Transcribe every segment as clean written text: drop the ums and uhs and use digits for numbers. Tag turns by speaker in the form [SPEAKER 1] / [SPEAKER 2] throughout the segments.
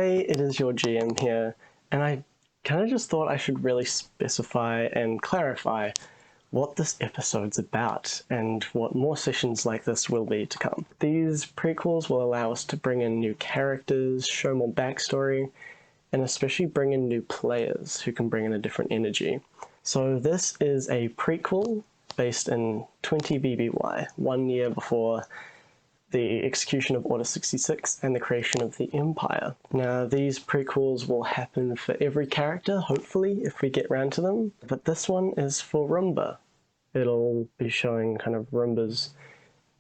[SPEAKER 1] Hey, it is your GM here, and I kind of just thought I should really specify and clarify what this episode's about and what more sessions like this will be to come. These prequels will allow us to bring in new characters, show more backstory, and especially bring in new players who can bring in a different energy. So this is a prequel based in 20 BBY, 1 year before the execution of Order 66 and the creation of the Empire. Now, these prequels will happen for every character, hopefully, if we get round to them, but this one is for Roomba. It'll be showing kind of Roomba's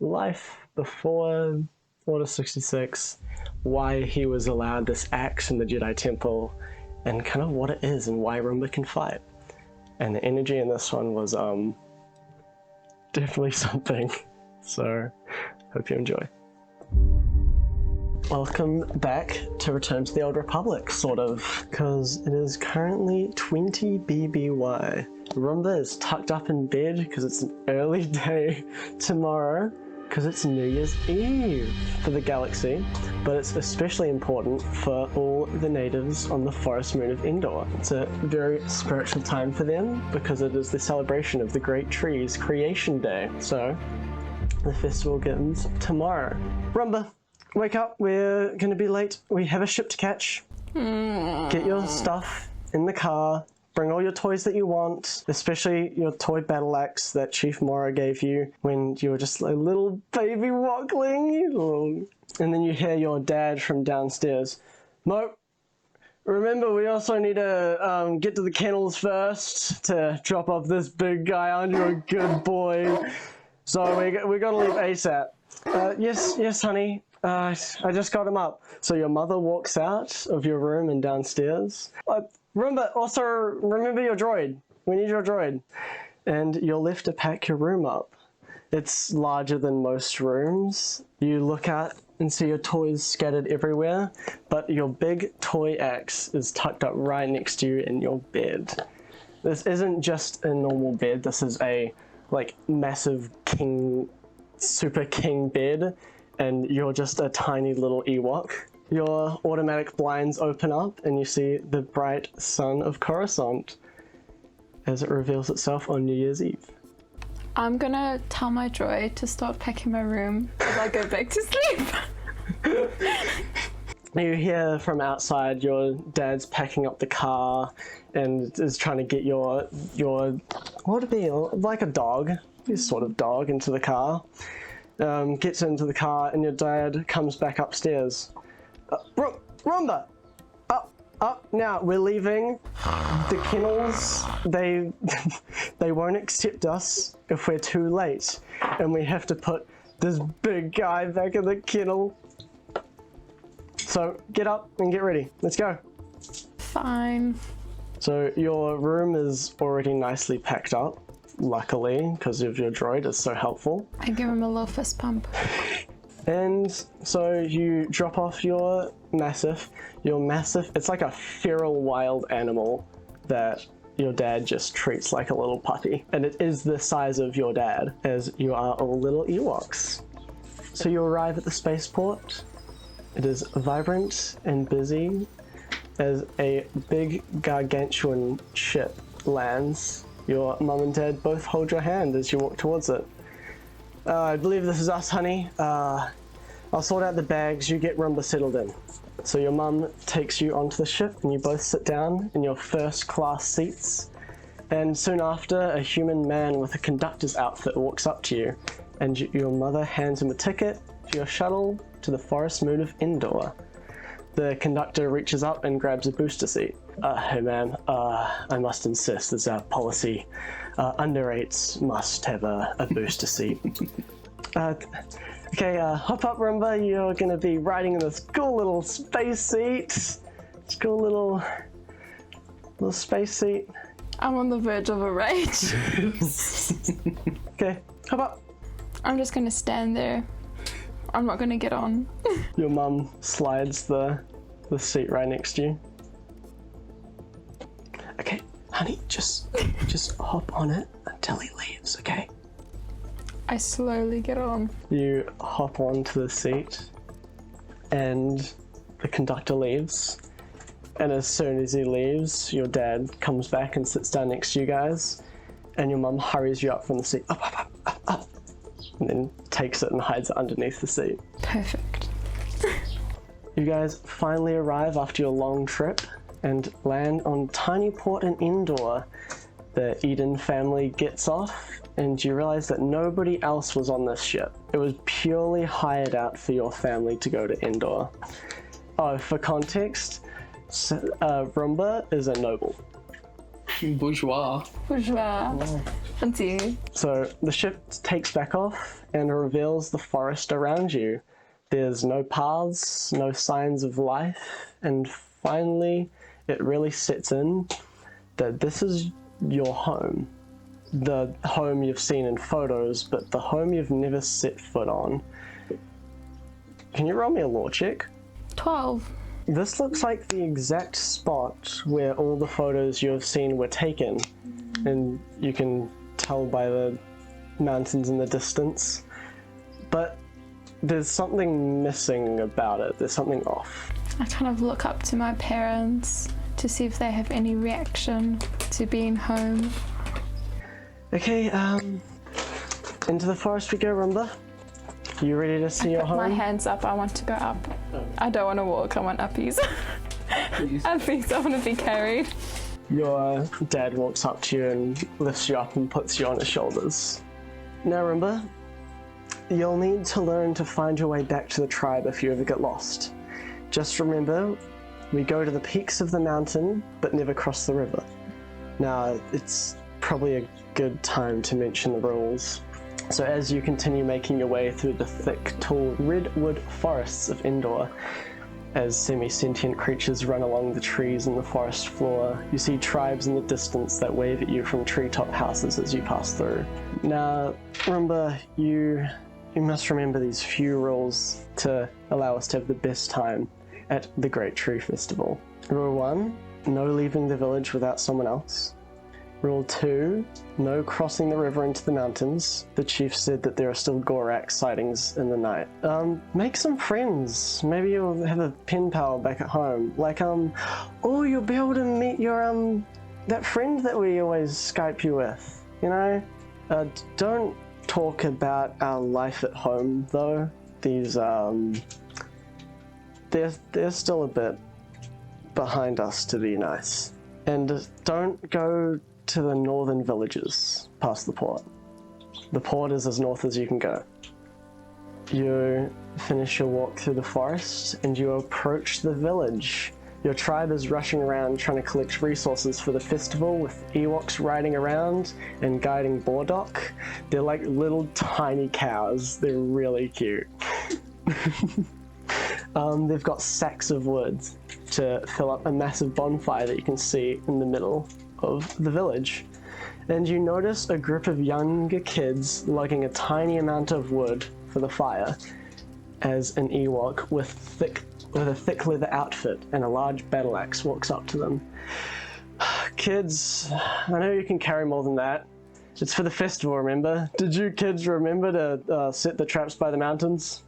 [SPEAKER 1] life before Order 66, why he was allowed this axe in the Jedi Temple, and kind of what it is and why Roomba can fight. And the energy in this one was definitely something, so hope you enjoy. Welcome back to Return to the Old Republic, sort of, because it is currently 20 BBY. Roomba is tucked up in bed because it's an early day tomorrow, because it's New Year's Eve for the galaxy, but it's especially important for all the natives on the forest moon of Endor. It's a very spiritual time for them because it is the celebration of the Great Tree's creation day. So the festival begins tomorrow. Roomba, wake up, we're gonna be late. We have a ship to catch. Get your stuff in the car. Bring all your toys that you want, especially your toy battle axe that Chief Mora gave you when you were just a little baby Wokling. And then you hear your dad from downstairs. Mope, remember we also need to get to the kennels first to drop off this big guy. Aren't you a good boy? So we gotta leave ASAP. Yes, honey. I just got him up. So your mother walks out of your room and downstairs. Roomba, also remember your droid. We need your droid. And you'll lift to pack your room up. It's larger than most rooms. You look out and see your toys scattered everywhere, but your big toy axe is tucked up right next to you in your bed. This isn't just a normal bed. This is a massive king, super king bed, and you're just a tiny little Ewok. Your automatic blinds open up and you see the bright sun of Coruscant as it reveals itself on New Year's Eve.
[SPEAKER 2] I'm gonna tell my droid to start packing my room as I go back to sleep.
[SPEAKER 1] You hear from outside your dad's packing up the car and is trying to get your what would it be, like a dog, this sort of dog, into the car. Gets into the car and your dad comes back upstairs. Roomba! Up now, we're leaving. The kennels, they won't accept us if we're too late. And we have to put this big guy back in the kennel. So get up and get ready. Let's go.
[SPEAKER 2] Fine. So
[SPEAKER 1] your room is already nicely packed up, luckily, because of your droid is so helpful.
[SPEAKER 2] I give him a little fist pump.
[SPEAKER 1] And so you drop off your massive, it's like a feral wild animal that your dad just treats like a little puppy. And it is the size of your dad, as you are all little Ewoks. So you arrive at the spaceport. It is vibrant and busy as a big gargantuan ship lands. Your mum and dad both hold your hand as you walk towards it. I believe this is us, honey. I'll sort out the bags, you get Roomba settled in. So your mum takes you onto the ship and you both sit down in your first class seats. And soon after, a human man with a conductor's outfit walks up to you and your mother hands him a ticket for your shuttle to the forest moon of Endor. The conductor reaches up and grabs a booster seat. Hey ma'am, I must insist, as our policy, under-8s must have a booster seat. Okay, hop up, Roomba. You're gonna be riding in this cool little space seat. This cool little space seat.
[SPEAKER 2] I'm on the verge of a rage.
[SPEAKER 1] Okay, hop up.
[SPEAKER 2] I'm just gonna stand there. I'm not gonna get on.
[SPEAKER 1] Your mum slides the seat right next to you. Okay, honey, just hop on it until he leaves, okay?
[SPEAKER 2] I slowly get on.
[SPEAKER 1] You hop onto the seat and the conductor leaves. And as soon as he leaves, your dad comes back and sits down next to you guys, and your mum hurries you up from the seat, up, and then takes it and hides it underneath the seat.
[SPEAKER 2] Perfect.
[SPEAKER 1] You guys finally arrive after your long trip and land on tiny port and indoor. The Edun family gets off, and you realize that nobody else was on this ship. It was purely hired out for your family to go to Endor. Oh, for context, Roomba is a noble.
[SPEAKER 3] Bourgeois.
[SPEAKER 2] Bourgeois. Fancy.
[SPEAKER 1] So the ship takes back off and reveals the forest around you. There's no paths, no signs of life, and finally it really sets in that this is your home. The home you've seen in photos, but the home you've never set foot on. Can you roll me a lore check?
[SPEAKER 2] 12.
[SPEAKER 1] This looks like the exact spot where all the photos you have seen were taken, and you can tell by the mountains in the distance. But there's something missing about it. There's something off.
[SPEAKER 2] I kind of look up to my parents to see if they have any reaction to being home.
[SPEAKER 1] Okay, into the forest we go, Roomba. You ready to see your
[SPEAKER 2] Put
[SPEAKER 1] home?
[SPEAKER 2] my hands up, I want to go up. I don't want to walk, I want uppies. Uppies, I want to be carried.
[SPEAKER 1] Your dad walks up to you and lifts you up and puts you on his shoulders. Now, Roomba, you'll need to learn to find your way back to the tribe if you ever get lost. Just remember, we go to the peaks of the mountain, but never cross the river. Now, it's probably a good time to mention the rules. So as you continue making your way through the thick, tall redwood forests of Endor, as semi-sentient creatures run along the trees and the forest floor, you see tribes in the distance that wave at you from treetop houses as you pass through. Now, Roomba, you must remember these few rules to allow us to have the best time at the Great Tree Festival. Rule 1, no leaving the village without someone else. Rule 2, no crossing the river into the mountains. The chief said that there are still Gorak sightings in the night. Make some friends. Maybe you'll have a pen pal back at home. Like, oh, you'll be able to meet your, that friend that we always Skype you with, you know? Don't talk about our life at home, though. These, they're still a bit behind us, to be nice. And don't go to the northern villages past the port. The port is as north as you can go. You finish your walk through the forest and you approach the village. Your tribe is rushing around trying to collect resources for the festival, with Ewoks riding around and guiding Bordock. They're like little tiny cows. They're really cute. They've got sacks of wood to fill up a massive bonfire that you can see in the middle of the village. And you notice a group of younger kids lugging a tiny amount of wood for the fire as an Ewok with a thick leather outfit and a large battle axe walks up to them. Kids, I know you can carry more than that. It's for the festival, remember? Did you kids remember to set the traps by the mountains?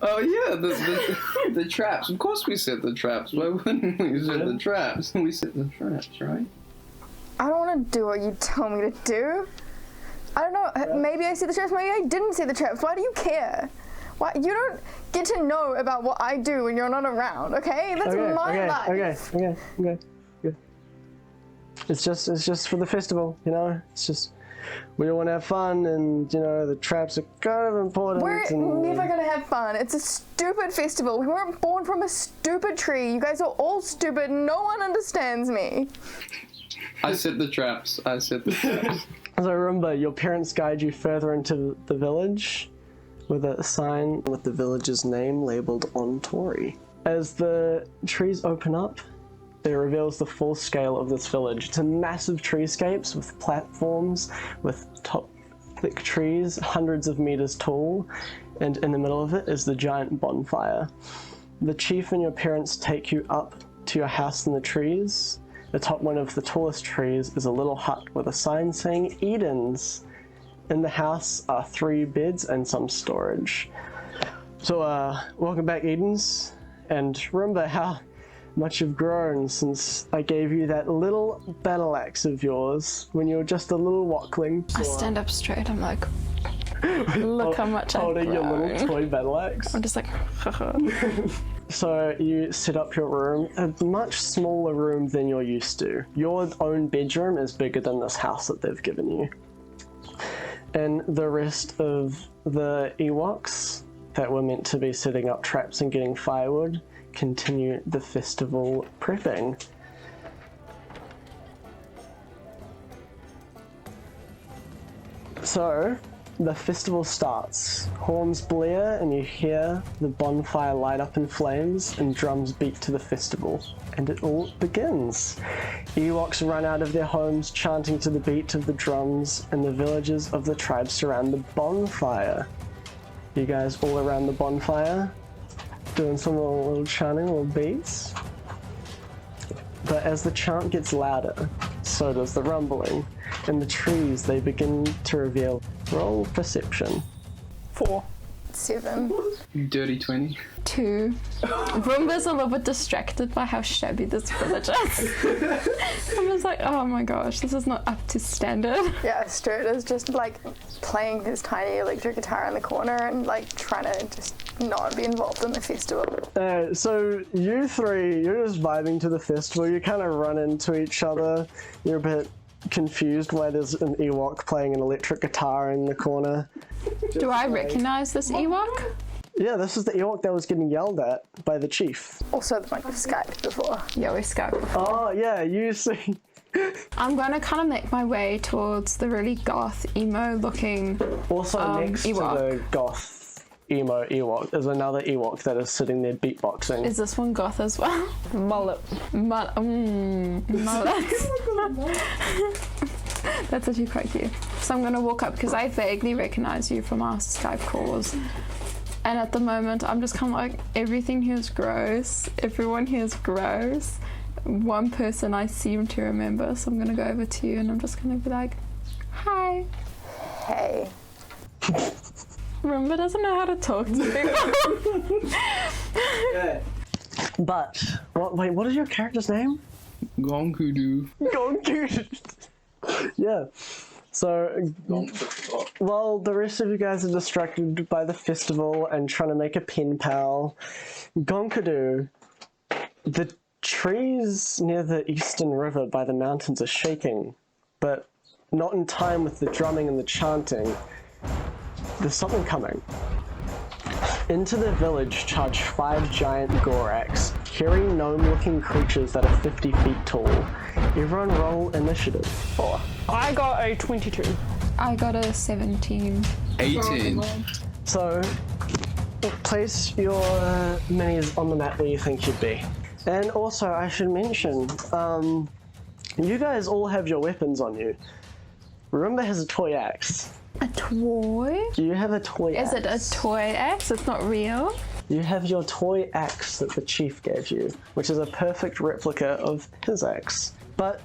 [SPEAKER 3] Oh yeah, the traps. Of course we set the traps. Why wouldn't we set the traps? We set the traps, right?
[SPEAKER 4] I don't want to do what you tell me to do. I don't know, maybe I see the traps, maybe I didn't see the traps. Why do you care? Why? You don't get to know about what I do when you're not around, okay? That's my life.
[SPEAKER 1] Okay. It's just for the festival, you know? It's just, we all want to have fun, and, you know, the traps are kind of important.
[SPEAKER 4] We're never going to have fun. It's a stupid festival. We weren't born from a stupid tree. You guys are all stupid. No one understands me.
[SPEAKER 3] I set the traps. So
[SPEAKER 1] Roomba, your parents guide you further into the village with a sign with the village's name labeled on Tori. As the trees open up, it reveals the full scale of this village. It's a massive treescapes with platforms with top thick trees, hundreds of meters tall, and in the middle of it is the giant bonfire. The chief and your parents take you up to your house in the trees. Atop one of the tallest trees is a little hut with a sign saying Edens. In the house are 3 beds and some storage. So, welcome back, Edens. And remember how much you've grown since I gave you that little battle axe of yours when you were just a little walkling.
[SPEAKER 2] I stand up straight. I'm like, look how much I've
[SPEAKER 1] holding your little
[SPEAKER 2] grown.
[SPEAKER 1] toy battle axe.
[SPEAKER 2] I'm just like, haha.
[SPEAKER 1] So you set up your room, a much smaller room than you're used to. Your own bedroom is bigger than this house that they've given you. And the rest of the Ewoks that were meant to be setting up traps and getting firewood continue the festival prepping. So, the festival starts. Horns blare and you hear the bonfire light up in flames and drums beat to the festival. And it all begins. Ewoks run out of their homes chanting to the beat of the drums, and the villagers of the tribe surround the bonfire. You guys all around the bonfire, doing some little chanting, little beats. But as the chant gets louder, so does the rumbling, and the trees, they begin to reveal. Roll perception.
[SPEAKER 2] 4.
[SPEAKER 4] 7.
[SPEAKER 3] Dirty 20.
[SPEAKER 2] 2. Roomba's a little bit distracted by how shabby this village is. I'm just like, oh my gosh, this is not up to standard.
[SPEAKER 4] Yeah, Strit is just like playing his tiny electric guitar in the corner and like trying to just not be involved in the festival.
[SPEAKER 1] So you three, you're just vibing to the festival. You kind of run into each other. You're a bit confused why there's an Ewok playing an electric guitar in the corner.
[SPEAKER 2] Do I recognize this Ewok?
[SPEAKER 1] Yeah, this is the Ewok that was getting yelled at by the chief.
[SPEAKER 4] Also the one you've Skyped before.
[SPEAKER 2] Yeah, we Skype.
[SPEAKER 1] Oh, yeah, you see.
[SPEAKER 2] I'm going to kind of make my way towards the really goth, emo looking
[SPEAKER 1] Also next
[SPEAKER 2] Ewok.
[SPEAKER 1] to the goth emo Ewok is another Ewok that is sitting there beatboxing.
[SPEAKER 2] Is this one goth as well? Mullet. Mullet. That's actually quite cute. So I'm going to walk up because I vaguely recognize you from our Skype calls. And at the moment, I'm just kind of like, everything here is gross. Everyone here is gross. One person I seem to remember, so I'm going to go over to you and I'm just going to be like, hi.
[SPEAKER 4] Hey.
[SPEAKER 2] Roomba doesn't know how to talk to people.
[SPEAKER 1] But, wait, what is your character's name?
[SPEAKER 3] Gonkudu.
[SPEAKER 1] Gonku. Yeah. So, while the rest of you guys are distracted by the festival and trying to make a pen pal, Gonkadu, the trees near the eastern river by the mountains are shaking, but not in time with the drumming and the chanting. There's something coming. Into the village charge 5 giant Goraks, hairy gnome-looking creatures that are 50 feet tall. Everyone roll initiative. 4.
[SPEAKER 5] I got a 22.
[SPEAKER 2] I got a 17.
[SPEAKER 3] 18.
[SPEAKER 1] So, place your minis on the map where you think you'd be. And also, I should mention, you guys all have your weapons on you. Roomba has a toy axe.
[SPEAKER 2] A toy?
[SPEAKER 1] Do you have a toy axe?
[SPEAKER 2] Is it a toy axe? It's not real?
[SPEAKER 1] You have your toy axe that the chief gave you, which is a perfect replica of his axe. But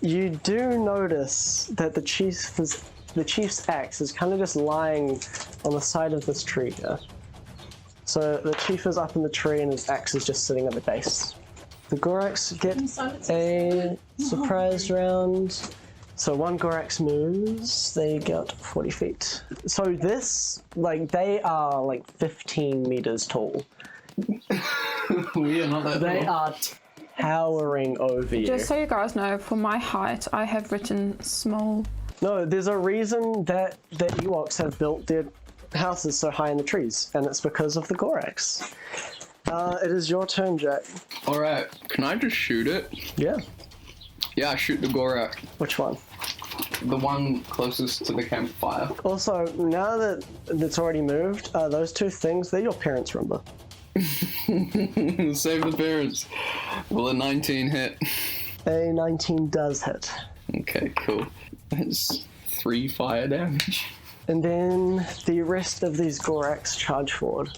[SPEAKER 1] you do notice that the chief's axe is kind of just lying on the side of this tree here. So the chief is up in the tree and his axe is just sitting at the base. The Goraks get a surprise round. So one Gorax moves, they get 40 feet. So this, they are 15 meters tall.
[SPEAKER 3] We are not that
[SPEAKER 1] They
[SPEAKER 3] tall.
[SPEAKER 1] are towering over you.
[SPEAKER 2] Just so you guys know, for my height, I have written small.
[SPEAKER 1] No, there's a reason that the Ewoks have built their houses so high in the trees, and it's because of the Gorax. It is your turn, Jack.
[SPEAKER 3] Alright, can I just shoot it?
[SPEAKER 1] Yeah.
[SPEAKER 3] Yeah, shoot the Gorak.
[SPEAKER 1] Which one?
[SPEAKER 3] The one closest to the campfire.
[SPEAKER 1] Also, now that it's already moved, those two things, they're your parents' Roomba.
[SPEAKER 3] Save the parents. Will a 19 hit?
[SPEAKER 1] A 19 does hit.
[SPEAKER 3] Okay, cool. That's 3 fire damage.
[SPEAKER 1] And then the rest of these Goraks charge forward.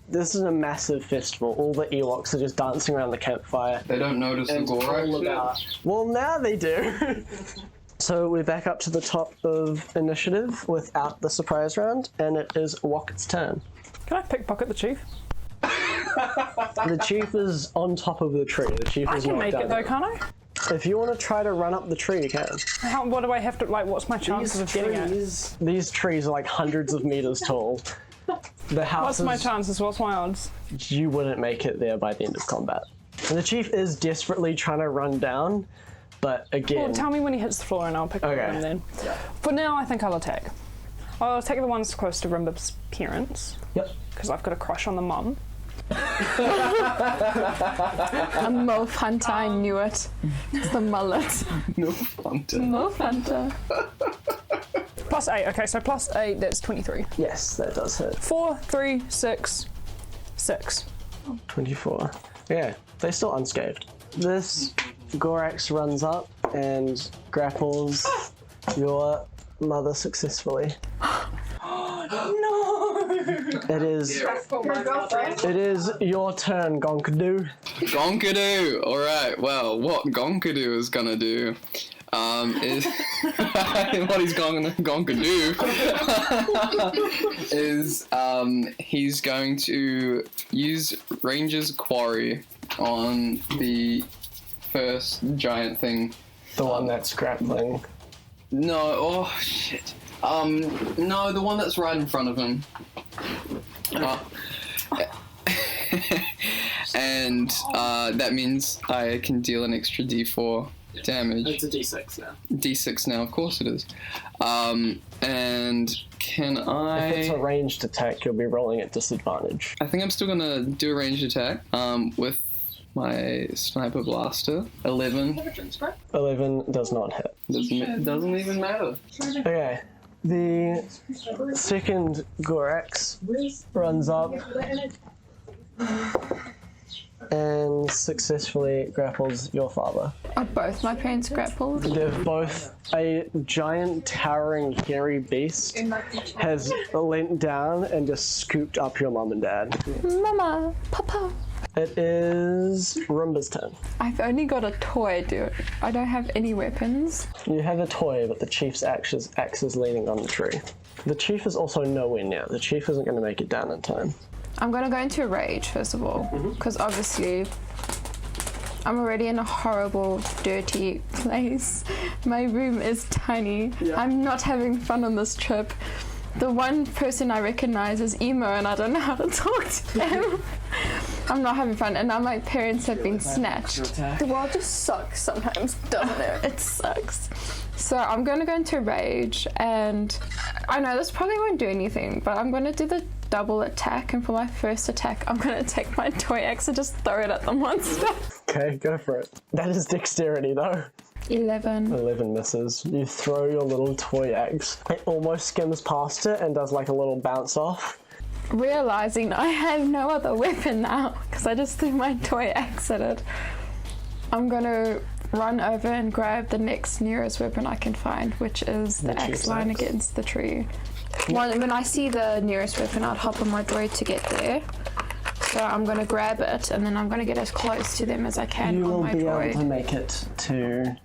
[SPEAKER 1] This is a massive festival. All the Ewoks are just dancing around the campfire.
[SPEAKER 3] They don't notice the
[SPEAKER 1] And all
[SPEAKER 3] Gorak.
[SPEAKER 1] about. Well, now they do. So we're back up to the top of initiative without the surprise round, and it is Wokit's turn.
[SPEAKER 5] Can I pickpocket the chief?
[SPEAKER 1] The chief is on top of the tree. The chief
[SPEAKER 5] I
[SPEAKER 1] is
[SPEAKER 5] can
[SPEAKER 1] not
[SPEAKER 5] make
[SPEAKER 1] down
[SPEAKER 5] it though,
[SPEAKER 1] there.
[SPEAKER 5] can't I?
[SPEAKER 1] If you want to try to run up the tree, you can.
[SPEAKER 5] What do I have to, like, what's my chances of getting it?
[SPEAKER 1] These trees are like hundreds of meters tall. The house
[SPEAKER 5] What's my chances? What's my odds?
[SPEAKER 1] You wouldn't make it there by the end of combat. And the chief is desperately trying to run down, but again...
[SPEAKER 5] Well, tell me when he hits the floor and I'll pick it up then. For now, I think I'll attack. I'll attack the ones close to Roomba's parents.
[SPEAKER 1] Yep.
[SPEAKER 5] Because I've got a crush on the mum.
[SPEAKER 2] A milf hunter, I knew it. It's the mullet.
[SPEAKER 3] Milf hunter.
[SPEAKER 2] Milf hunter.
[SPEAKER 5] +8, okay, so +8, that's 23.
[SPEAKER 1] Yes, that does hit.
[SPEAKER 5] 4, 3, 6, 6.
[SPEAKER 1] 24. Yeah, they're still unscathed. This Gorax runs up and grapples your mother successfully. It is your turn, Gonkadoo.
[SPEAKER 3] Gonkadoo! Alright, well, what Gonkadoo is gonna do is... what he's gonna do is he's going to use Ranger's Quarry on the first giant thing.
[SPEAKER 1] The one that's grappling.
[SPEAKER 3] No, oh shit. No, the one that's right in front of him. And that means I can deal an extra D4 damage.
[SPEAKER 6] It's a D6 now.
[SPEAKER 3] D6 now, of course it is. And can I...
[SPEAKER 1] If it's a ranged attack, you'll be rolling at disadvantage.
[SPEAKER 3] I think I'm still gonna do a ranged attack with my sniper blaster. 11.
[SPEAKER 1] 11 does not hit.
[SPEAKER 3] Doesn't even matter.
[SPEAKER 1] Okay. The second Gorax runs up and successfully grapples your father.
[SPEAKER 2] Are both my parents grappled?
[SPEAKER 1] They're both a giant, towering, hairy beast has leant down and just scooped up your mum and dad.
[SPEAKER 2] Mama, Papa.
[SPEAKER 1] It is Roomba's turn.
[SPEAKER 2] I've only got a toy, dude. I don't have any weapons.
[SPEAKER 1] You have a toy, but the chief's axe is leaning on the tree. The chief is also nowhere near. The chief isn't going to make it down in time.
[SPEAKER 2] I'm gonna go into a rage first of all, because obviously I'm already in a horrible, dirty place. My room is tiny. Yeah. I'm not having fun on this trip. The one person I recognize is Emo, and I don't know how to talk to him. I'm not having fun, and now my parents have been snatched.
[SPEAKER 4] The world just sucks sometimes, doesn't it?
[SPEAKER 2] It sucks. So I'm gonna go into a rage, and I know this probably won't do anything, but I'm gonna do the double attack, and for my first attack, I'm gonna take my toy axe and just throw it at the monster.
[SPEAKER 1] Okay, go for it. That is dexterity, though.
[SPEAKER 2] 11.
[SPEAKER 1] 11 misses. You throw your little toy axe. It almost skims past it and does like a little bounce off.
[SPEAKER 2] Realizing I have no other weapon now, because I just threw my toy axe at it, I'm gonna run over and grab the next nearest weapon I can find, which is the axe line against the tree. When I see the nearest weapon, I'd hop on my droid to get there. So I'm going to grab it, and then I'm going to get as close to them as I can
[SPEAKER 1] You
[SPEAKER 2] on
[SPEAKER 1] will
[SPEAKER 2] my
[SPEAKER 1] be
[SPEAKER 2] droid.
[SPEAKER 1] able to make it to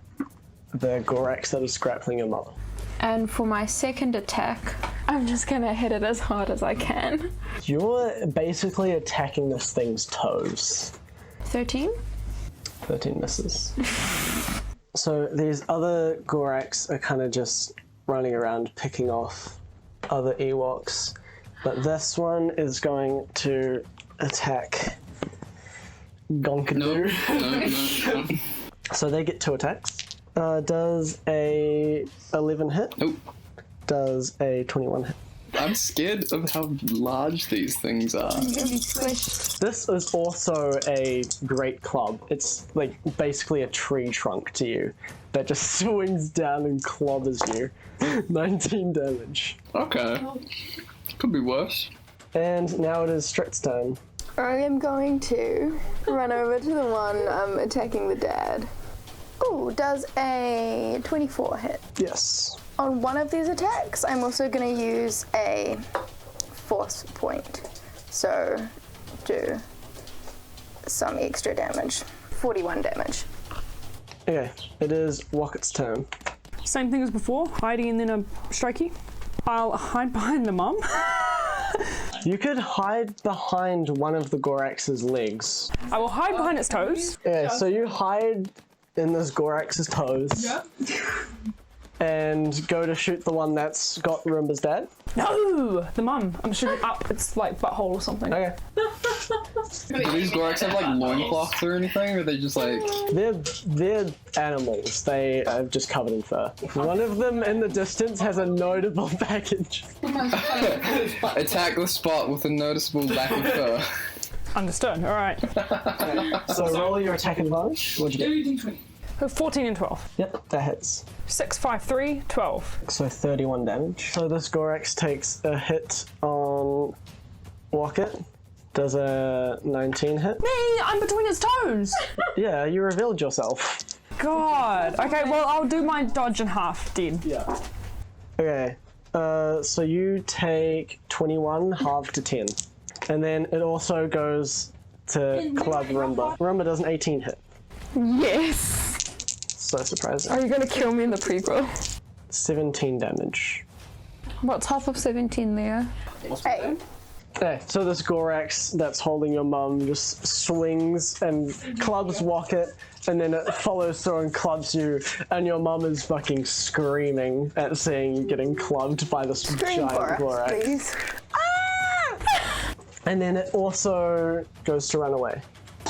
[SPEAKER 1] the Gorax that is grappling your mother.
[SPEAKER 2] And for my second attack, I'm just going to hit it as hard as I can.
[SPEAKER 1] You're basically attacking this thing's toes.
[SPEAKER 2] 13?
[SPEAKER 1] 13 misses. So these other Gorax are kind of just running around picking off other Ewoks, but this one is going to attack Gonkadoo.
[SPEAKER 3] No.
[SPEAKER 1] So they get 2 attacks. Does a 11 hit?
[SPEAKER 3] Nope.
[SPEAKER 1] Does a 21 hit?
[SPEAKER 3] I'm scared of how large these things are.
[SPEAKER 2] I'm going to be squished.
[SPEAKER 1] This is also a great club. It's like basically a tree trunk to you that just swings down and clobbers you. 19 damage.
[SPEAKER 3] Okay. Could be worse.
[SPEAKER 1] And now it is Strit's turn.
[SPEAKER 4] I am going to run over to the one attacking the dad. Ooh, does a 24 hit.
[SPEAKER 1] Yes.
[SPEAKER 4] On one of these attacks, I'm also going to use a force point. So, do some extra damage. 41 damage.
[SPEAKER 1] Okay, it is Wokit's turn.
[SPEAKER 5] Same thing as before, hiding and then a strikey. I'll hide behind the mum.
[SPEAKER 1] You could hide behind one of the Gorax's legs.
[SPEAKER 5] I will hide behind its toes.
[SPEAKER 1] Yeah, so you hide in this Gorax's toes.
[SPEAKER 6] Yeah.
[SPEAKER 1] And go to shoot the one that's got Roomba's dad.
[SPEAKER 5] No! The mum. I'm shooting up its like butthole or something.
[SPEAKER 1] Okay.
[SPEAKER 3] Do these Gorax have like loincloths or anything, or are they just like...
[SPEAKER 1] They're animals. They are just covered in fur. One of them in the distance has a notable package.
[SPEAKER 3] Attack the spot with a noticeable lack of fur.
[SPEAKER 5] Understood. Alright.
[SPEAKER 1] So roll your attack advantage. What'd you get?
[SPEAKER 5] 14 and 12.
[SPEAKER 1] Yep, that hits.
[SPEAKER 5] 6, 5, 3, 12.
[SPEAKER 1] So 31 damage. So this Gorax takes a hit on Wokit. Does a 19 hit?
[SPEAKER 5] Me! I'm between its toes!
[SPEAKER 1] Yeah, you revealed yourself.
[SPEAKER 5] God. Okay, well, I'll do my dodge in half, then.
[SPEAKER 1] Yeah. Okay, so you take 21, half to 10. And then it also goes to Club Roomba. Roomba does an 18 hit.
[SPEAKER 2] Yes.
[SPEAKER 1] So surprising.
[SPEAKER 2] Are you gonna kill me in the prequel?
[SPEAKER 1] 17 damage.
[SPEAKER 2] What's half of 17 there?
[SPEAKER 4] 8.
[SPEAKER 1] Okay, so this Gorax that's holding your mum just swings and clubs Wokit, and then it follows through and clubs you, and your mum is fucking screaming at seeing you getting clubbed by this
[SPEAKER 4] Scream
[SPEAKER 1] giant
[SPEAKER 4] for us,
[SPEAKER 1] Gorax.
[SPEAKER 4] please.
[SPEAKER 1] And then it also goes to run away.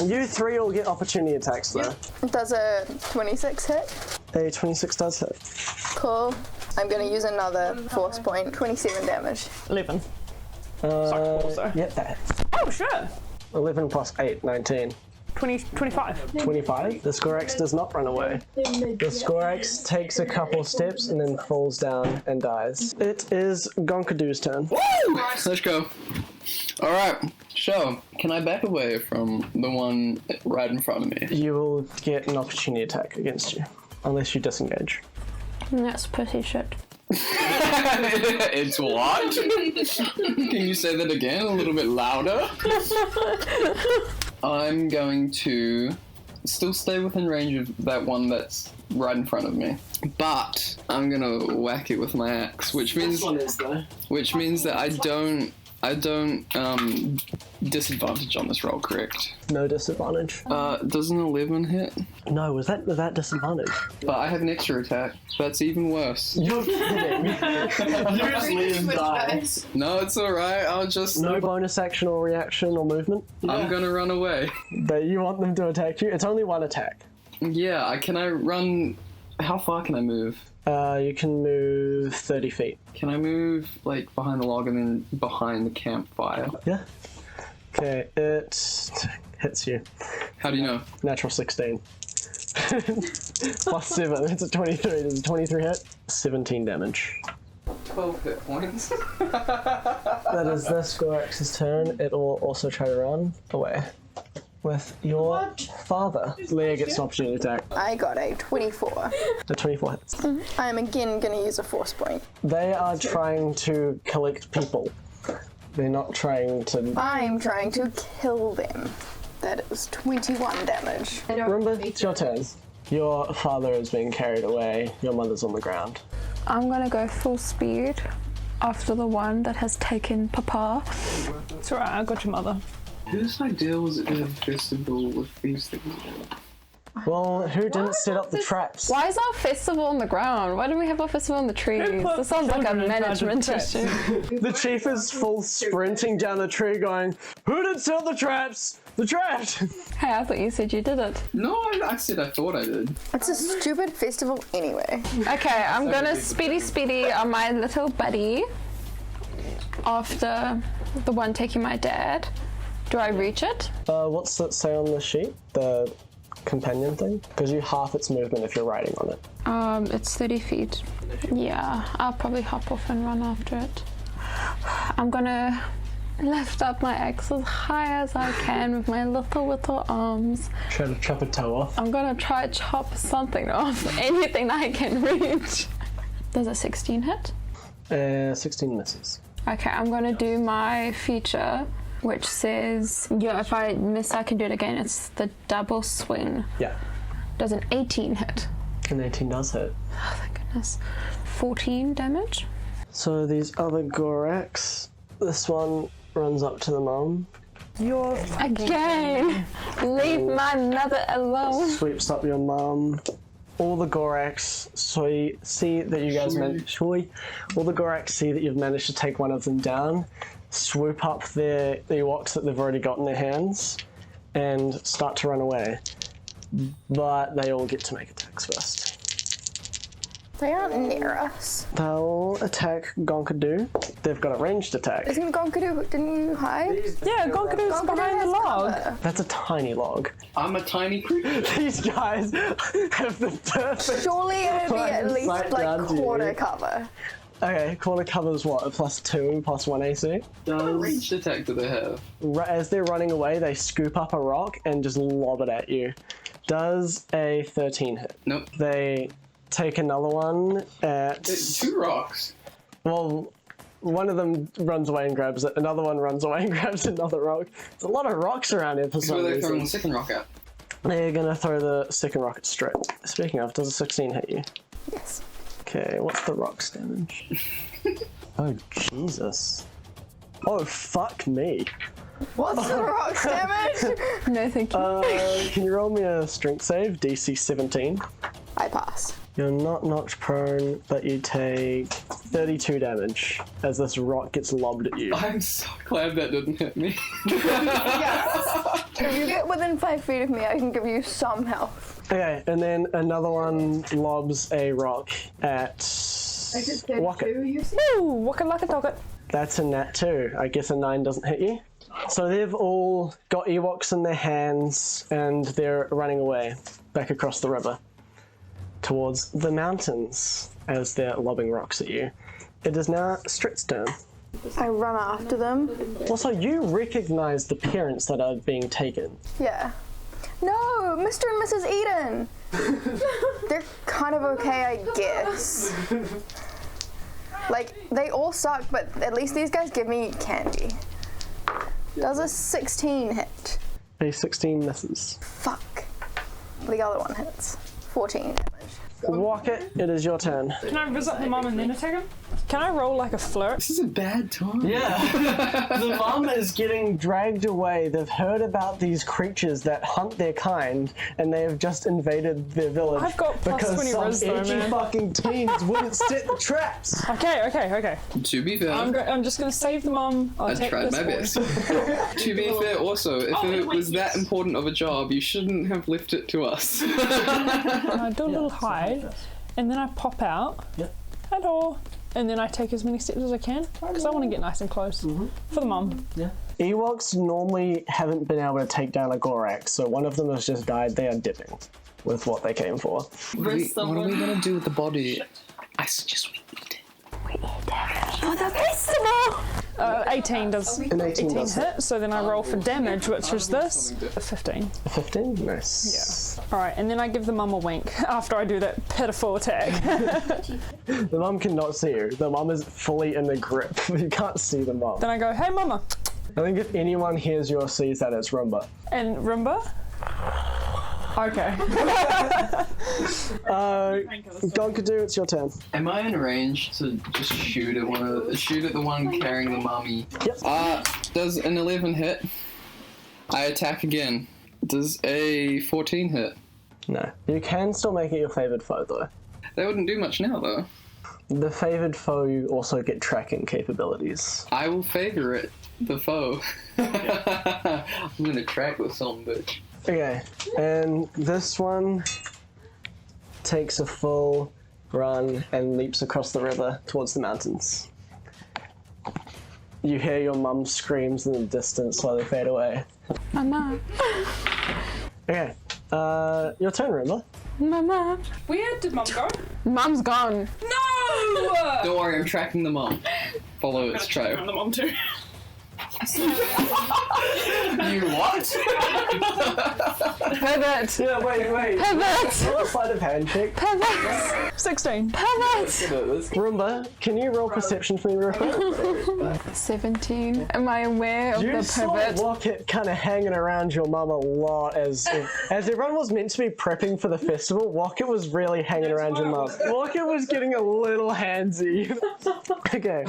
[SPEAKER 1] You three will get opportunity attacks though.
[SPEAKER 4] Does a 26 hit?
[SPEAKER 1] A 26 does hit.
[SPEAKER 4] Cool. I'm gonna use another force point. 27 damage.
[SPEAKER 5] 11.
[SPEAKER 1] Yep, that hits.
[SPEAKER 5] Oh, sure.
[SPEAKER 1] 11 plus 8, 19.
[SPEAKER 5] 25.
[SPEAKER 1] 25. The Gorax does not run away. The Gorax takes a couple steps and then falls down and dies. It is Gonkadu's turn.
[SPEAKER 3] Woo! Let's go. Alright, so, can I back away from the one right in front of me?
[SPEAKER 1] You will get an opportunity attack against you, unless you disengage.
[SPEAKER 2] That's pretty shit.
[SPEAKER 3] It's what? Can you say that again a little bit louder? I'm going to still stay within range of that one that's right in front of me, but I'm gonna whack it with my axe, which means that I don't disadvantage on this roll, correct?
[SPEAKER 1] No disadvantage.
[SPEAKER 3] Does an 11 hit?
[SPEAKER 1] No, was that disadvantage?
[SPEAKER 3] But I have an extra attack. That's even worse.
[SPEAKER 1] You're kidding.
[SPEAKER 3] No, it's alright. I'll just...
[SPEAKER 1] No bonus action or reaction or movement.
[SPEAKER 3] I'm gonna run away.
[SPEAKER 1] But you want them to attack you? It's only one attack.
[SPEAKER 3] Yeah, can I run... How far can I move?
[SPEAKER 1] You can move 30 feet.
[SPEAKER 3] Can I move, like, behind the log and then behind the campfire?
[SPEAKER 1] Yeah. Okay, it hits you.
[SPEAKER 3] How do you know?
[SPEAKER 1] Natural 16. Plus 7, it's a 23. Does a 23 hit? 17 damage.
[SPEAKER 3] 12 hit points.
[SPEAKER 1] That is this Gorax's turn. It will also try to run away with your father. Leah gets an opportunity attack.
[SPEAKER 4] I got a 24.
[SPEAKER 1] The 24 hits.
[SPEAKER 4] I'm again gonna use a force point.
[SPEAKER 1] They are trying to collect people. They're not trying to...
[SPEAKER 4] I'm trying to kill them. That is 21 damage.
[SPEAKER 1] Roomba, it's your turn. Your father is being carried away. Your mother's on the ground.
[SPEAKER 2] I'm gonna go full speed after the one that has taken Papa.
[SPEAKER 5] It's alright, I got your mother.
[SPEAKER 3] Whose idea was it to have festival with these things?
[SPEAKER 1] Well, who didn't set up the traps?
[SPEAKER 2] Why is our festival on the ground? Why don't we have our festival on the trees? This sounds like a management issue.
[SPEAKER 1] The chief is full sprinting down the tree going, who did set the traps? The traps!
[SPEAKER 2] Hey, I thought you said you did it.
[SPEAKER 3] No, I said I thought I did.
[SPEAKER 4] It's a stupid festival anyway.
[SPEAKER 2] Okay, I'm gonna speedy on my little buddy after the one taking my dad. Do I reach it?
[SPEAKER 1] What's that say on the sheet? The companion thing? Because you half its movement if you're riding on it.
[SPEAKER 2] It's 30 feet. Yeah, I'll probably hop off and run after it. I'm gonna lift up my axe as high as I can with my little arms.
[SPEAKER 1] Try to chop a toe off.
[SPEAKER 2] I'm gonna try to chop something off, anything that I can reach. Does a 16 hit?
[SPEAKER 1] 16 misses.
[SPEAKER 2] Okay, I'm gonna do my feature, which says, yeah, if I miss, I can do it again. It's the double swing.
[SPEAKER 1] Yeah.
[SPEAKER 2] Does an 18 hit?
[SPEAKER 1] An 18 does hit.
[SPEAKER 2] Oh, thank goodness. 14 damage.
[SPEAKER 1] So these other Gorax, this one runs up to the mum,
[SPEAKER 5] You're
[SPEAKER 2] Again! Leave my mother alone.
[SPEAKER 1] sweeps up your mum. All the Goraks see that you guys managed. All the Goraks see that you've managed to take one of them down, swoop up the Ewoks that they've already got in their hands, and start to run away. But they all get to make attacks first.
[SPEAKER 4] They aren't near us.
[SPEAKER 1] They'll attack Gonkadoo. They've got a ranged attack.
[SPEAKER 4] Isn't Gonkadoo, didn't you hide?
[SPEAKER 5] Yeah, Gonkadoo's
[SPEAKER 4] Gonkadoo
[SPEAKER 5] behind the
[SPEAKER 4] has
[SPEAKER 5] log.
[SPEAKER 4] cover.
[SPEAKER 1] That's a tiny log.
[SPEAKER 3] I'm a tiny creature.
[SPEAKER 1] These guys have the perfect.
[SPEAKER 4] Surely it would be
[SPEAKER 1] Line
[SPEAKER 4] at least
[SPEAKER 1] sight
[SPEAKER 4] like
[SPEAKER 1] down to you.
[SPEAKER 4] quarter cover.
[SPEAKER 1] Okay, quarter covers what? A +2, +1 AC?
[SPEAKER 3] What ranged attack do they have?
[SPEAKER 1] As they're running away, they scoop up a rock and just lob it at you. Does a 13 hit?
[SPEAKER 3] Nope.
[SPEAKER 1] They take another one at.
[SPEAKER 3] Two rocks.
[SPEAKER 1] Well, one of them runs away and grabs it. Another one runs away and grabs another rock. There's a lot of rocks around here for
[SPEAKER 3] So
[SPEAKER 1] some
[SPEAKER 3] they're throwing the
[SPEAKER 1] reason.
[SPEAKER 3] second rock out.
[SPEAKER 1] They're gonna throw the second rock at Strit. Speaking of, does a 16 hit you?
[SPEAKER 4] Yes.
[SPEAKER 1] Okay, what's the rock's damage? Oh, Jesus. Oh, fuck me.
[SPEAKER 4] What's the rock's damage?
[SPEAKER 2] No, thank you.
[SPEAKER 1] Can you roll me a strength save, DC 17?
[SPEAKER 4] I pass.
[SPEAKER 1] You're not knocked prone, but you take 32 damage as this rock gets lobbed at you.
[SPEAKER 3] I'm so glad that didn't hit me.
[SPEAKER 4] Yes. If you get within 5 feet of me, I can give you some health.
[SPEAKER 1] Okay, and then another one lobs a rock at Wokit.
[SPEAKER 5] Ooh, waka laka docket.
[SPEAKER 1] That's a nat 2. I guess a 9 doesn't hit you. So they've all got Ewoks in their hands and they're running away back across the river towards the mountains as they're lobbing rocks at you. It is now Strit's turn.
[SPEAKER 4] I run after them.
[SPEAKER 1] Also, you recognize the parents that are being taken.
[SPEAKER 4] Yeah. No, Mr. and Mrs. Eden. They're kind of okay, I guess. Like, they all suck, but at least these guys give me candy. Does a 16 hit?
[SPEAKER 1] A 16 misses.
[SPEAKER 4] Fuck. The other one hits. 14 damage.
[SPEAKER 1] Wokit, it is your turn.
[SPEAKER 5] Can I visit the mum and then attack him? Can I roll like a flirt?
[SPEAKER 3] This is a bad time.
[SPEAKER 1] Yeah. The mum is getting dragged away. They've heard about these creatures that hunt their kind, and they have just invaded their village.
[SPEAKER 5] I've got plus
[SPEAKER 1] because
[SPEAKER 5] 20
[SPEAKER 1] some
[SPEAKER 5] res though,
[SPEAKER 1] edgy
[SPEAKER 5] man.
[SPEAKER 1] fucking teens wouldn't set the traps.
[SPEAKER 5] Okay.
[SPEAKER 3] To be fair,
[SPEAKER 5] I'm just gonna save the mum. I'll
[SPEAKER 3] I
[SPEAKER 5] attack
[SPEAKER 3] tried
[SPEAKER 5] this
[SPEAKER 3] my
[SPEAKER 5] boy.
[SPEAKER 3] best. To be fair, also, if it was that important of a job, you shouldn't have left it to us.
[SPEAKER 5] And I do a little hide, and then I pop out.
[SPEAKER 1] Yep.
[SPEAKER 5] Hello. And then I take as many steps as I can because I want to get nice and close for the mum.
[SPEAKER 1] Ewoks normally haven't been able to take down a Gorak, so one of them has just died. They are dipping with what they came for.
[SPEAKER 3] What are we gonna do with the body? I suggest we eat it.
[SPEAKER 2] For the festival!
[SPEAKER 5] 18 does
[SPEAKER 1] An 18 does
[SPEAKER 5] hit, so then I roll for damage, which is this. A 15.
[SPEAKER 1] 15? Nice.
[SPEAKER 5] Alright, and then I give the mum a wink after I do that pitiful attack.
[SPEAKER 1] The mum cannot see you. The mum is fully in the grip. You can't see the mum.
[SPEAKER 5] Then I go, hey mama.
[SPEAKER 1] I think if anyone hears you or sees that, it's Roomba.
[SPEAKER 5] And Roomba? Okay.
[SPEAKER 1] Gonkadoo, it's your turn.
[SPEAKER 3] Am I in range to just shoot at the one carrying the mummy?
[SPEAKER 1] Yep.
[SPEAKER 3] Does an 11 hit? I attack again. Does a 14 hit?
[SPEAKER 1] No. You can still make it your favoured foe, though.
[SPEAKER 3] That wouldn't do much now, though.
[SPEAKER 1] The favoured foe, you also get tracking capabilities.
[SPEAKER 3] I will favor it, the foe. I'm gonna track with some bitch.
[SPEAKER 1] Okay, and this one takes a full run and leaps across the river towards the mountains. You hear your mum's screams in the distance slowly fade away.
[SPEAKER 2] Mama.
[SPEAKER 1] Okay, your turn, Roomba.
[SPEAKER 2] Mama.
[SPEAKER 5] Where did mum go?
[SPEAKER 2] Mum's gone.
[SPEAKER 5] No!
[SPEAKER 3] Don't worry, I'm tracking the mum. Follow its trail.
[SPEAKER 5] The mum too.
[SPEAKER 3] You what?
[SPEAKER 2] Pivot.
[SPEAKER 1] Yeah, wait.
[SPEAKER 2] Pivot.
[SPEAKER 1] Roll a sleight of hand check.
[SPEAKER 2] Pivot.
[SPEAKER 5] 16.
[SPEAKER 2] Pivot.
[SPEAKER 1] Roomba, can you roll perception for me real quick?
[SPEAKER 2] 17. Am I aware of
[SPEAKER 1] You
[SPEAKER 2] the
[SPEAKER 1] saw
[SPEAKER 2] pivot?
[SPEAKER 1] Wokit kind of hanging around your mum a lot as everyone was meant to be prepping for the festival. Wokit was really hanging around your mum. Wokit was getting a little handsy. Okay,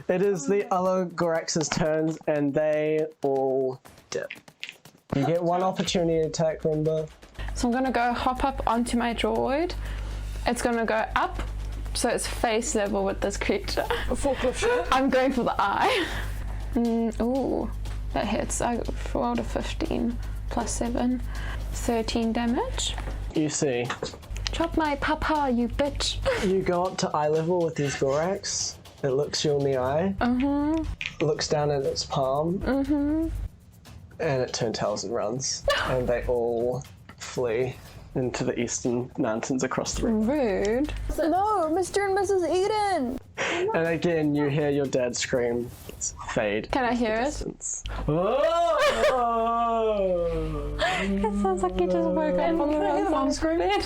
[SPEAKER 1] it is the other Gorax's turns, and and they all dip. You get one opportunity attack, Roomba.
[SPEAKER 2] So I'm gonna go hop up onto my droid. It's gonna go up, so it's face level with this creature.
[SPEAKER 5] A forklift shot.
[SPEAKER 2] I'm going for the eye. Ooh, that hits. I rolled a 15 plus 7, 13 damage.
[SPEAKER 1] You see,
[SPEAKER 2] Chop my papa, you bitch.
[SPEAKER 1] you go up to eye level with these Gorax. It looks you in the eye. Looks down at its palm. And it turns tails and runs. And they all flee into the eastern mountains across the river.
[SPEAKER 2] Rude.
[SPEAKER 4] No, Mr. and Mrs. Eden.
[SPEAKER 1] And again, you hear your dad scream. It's fade.
[SPEAKER 2] Can I hear it?
[SPEAKER 1] Distance. Oh!
[SPEAKER 2] It sounds like you just woke up on the mom screaming.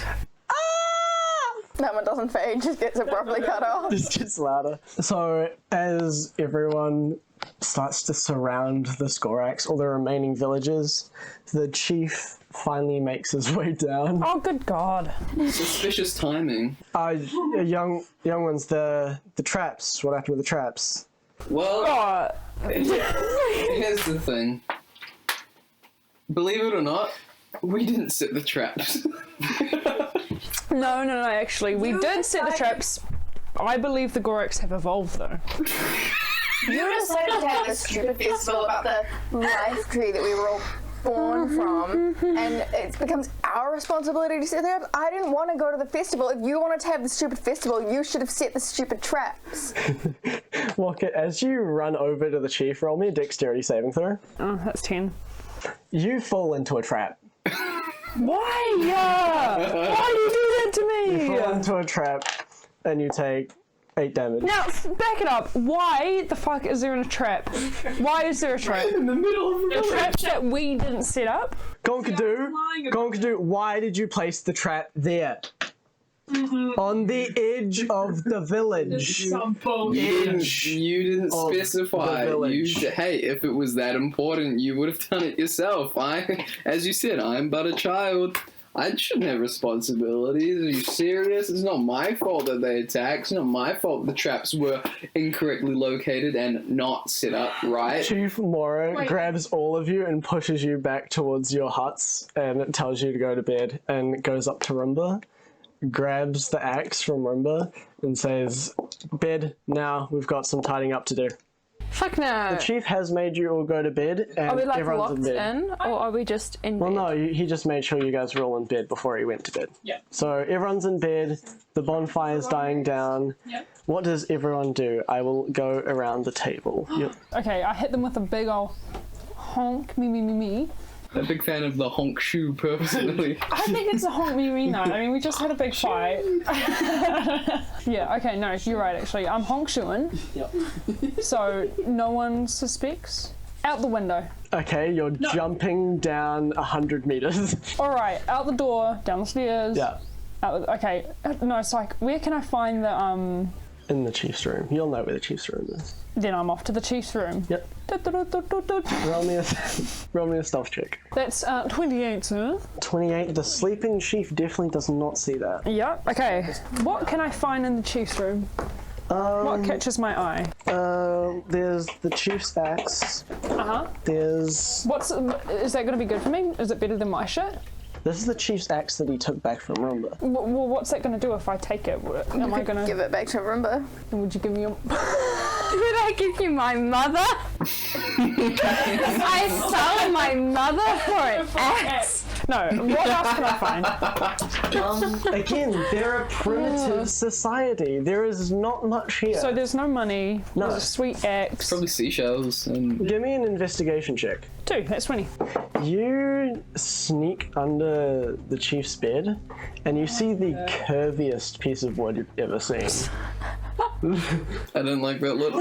[SPEAKER 4] That one doesn't fade, just gets abruptly cut off.
[SPEAKER 1] Just gets louder. So as everyone starts to surround the Skorax, all the remaining villagers, the chief finally makes his way down.
[SPEAKER 5] Oh, good God.
[SPEAKER 3] Suspicious timing.
[SPEAKER 1] Young ones, the traps. What happened with the traps?
[SPEAKER 3] Well,
[SPEAKER 5] Oh,
[SPEAKER 3] here's the thing. Believe it or not, we didn't set the traps.
[SPEAKER 5] no, actually. We did set the traps. I believe the Gorax have evolved, though.
[SPEAKER 4] You decided to have this stupid festival about the life tree that we were all born from, and it becomes our responsibility to set the traps. I didn't want to go to the festival. If you wanted to have the stupid festival, you should have set the stupid traps.
[SPEAKER 1] Wokit, as you run over to the chief, roll me a dexterity saving throw.
[SPEAKER 5] Oh, that's 10.
[SPEAKER 1] You fall into a trap.
[SPEAKER 5] Why? Why do you do that to me?
[SPEAKER 1] You fall into a trap, and you take 8 damage.
[SPEAKER 5] Now, back it up. Why the fuck is there a trap? Why is there a trap?
[SPEAKER 3] In the middle of the
[SPEAKER 5] A trap that we didn't set up?
[SPEAKER 1] Gonkadoo, why did you place the trap there? On the edge of the village.
[SPEAKER 3] You didn't
[SPEAKER 1] of
[SPEAKER 3] specify.
[SPEAKER 1] the village.
[SPEAKER 3] Hey, if it was that important, you would have done it yourself. As you said, I'm but a child. I shouldn't have responsibilities. Are you serious? It's not my fault that they attacked. It's not my fault the traps were incorrectly located and not set up right.
[SPEAKER 1] Chief Mora grabs all of you and pushes you back towards your huts, and it tells you to go to bed, and goes up to Roomba, grabs the axe from Roomba, and says, "Bed now, we've got some tidying up to do."
[SPEAKER 2] Fuck no.
[SPEAKER 1] The chief has made you all go to bed, and
[SPEAKER 2] Are we like
[SPEAKER 1] everyone's
[SPEAKER 2] locked
[SPEAKER 1] in bed.
[SPEAKER 2] in, or are we just in
[SPEAKER 1] Well,
[SPEAKER 2] bed?
[SPEAKER 1] no, he just made sure you guys were all in bed before he went to bed. Yeah. So everyone's in bed, the bonfire's dying down. Yep. What does everyone do? I will go around the table. Yep.
[SPEAKER 5] Okay, I hit them with a big ol' honk, me.
[SPEAKER 3] I'm a big fan of the honk shoe, personally.
[SPEAKER 5] I think it's a honk me though. I mean, we just had a big fight. Yeah, okay, no, you're right actually. I'm honk shoeing.
[SPEAKER 1] Yep.
[SPEAKER 5] So no one suspects. Out the window.
[SPEAKER 1] Okay, you're jumping down 100 meters.
[SPEAKER 5] Alright, out the door, down the stairs.
[SPEAKER 1] Yeah.
[SPEAKER 5] Okay, no, it's like, where can I find the,
[SPEAKER 1] In the chief's room. You'll know where the chief's room is.
[SPEAKER 5] Then I'm off to the chief's room.
[SPEAKER 1] Yep. Roll me a stealth check.
[SPEAKER 5] That's 28, sir.
[SPEAKER 1] 28. The sleeping chief definitely does not see that.
[SPEAKER 5] Yeah, okay. What can I find in the chief's room? What catches my eye?
[SPEAKER 1] There's the chief's axe.
[SPEAKER 5] Uh-huh.
[SPEAKER 1] There's...
[SPEAKER 5] Is that going to be good for me? Is it better than my shit?
[SPEAKER 1] This is the chief's axe that he took back from Roomba.
[SPEAKER 5] Well, what's that going to do if I take it? Am I going to...
[SPEAKER 4] Give it back to Roomba.
[SPEAKER 5] Would you give me a...
[SPEAKER 2] Did I give you my mother? I sell my mother for an axe.
[SPEAKER 5] No, what else can I find?
[SPEAKER 1] Again, they're a primitive society. There is not much here.
[SPEAKER 5] So there's no money,
[SPEAKER 1] No.
[SPEAKER 5] there's a sweet axe.
[SPEAKER 3] Probably seashells and...
[SPEAKER 1] Give me an investigation check.
[SPEAKER 5] 2, that's 20.
[SPEAKER 1] You sneak under the chief's bed, and you see the curviest piece of wood you've ever seen.
[SPEAKER 3] I don't like that look.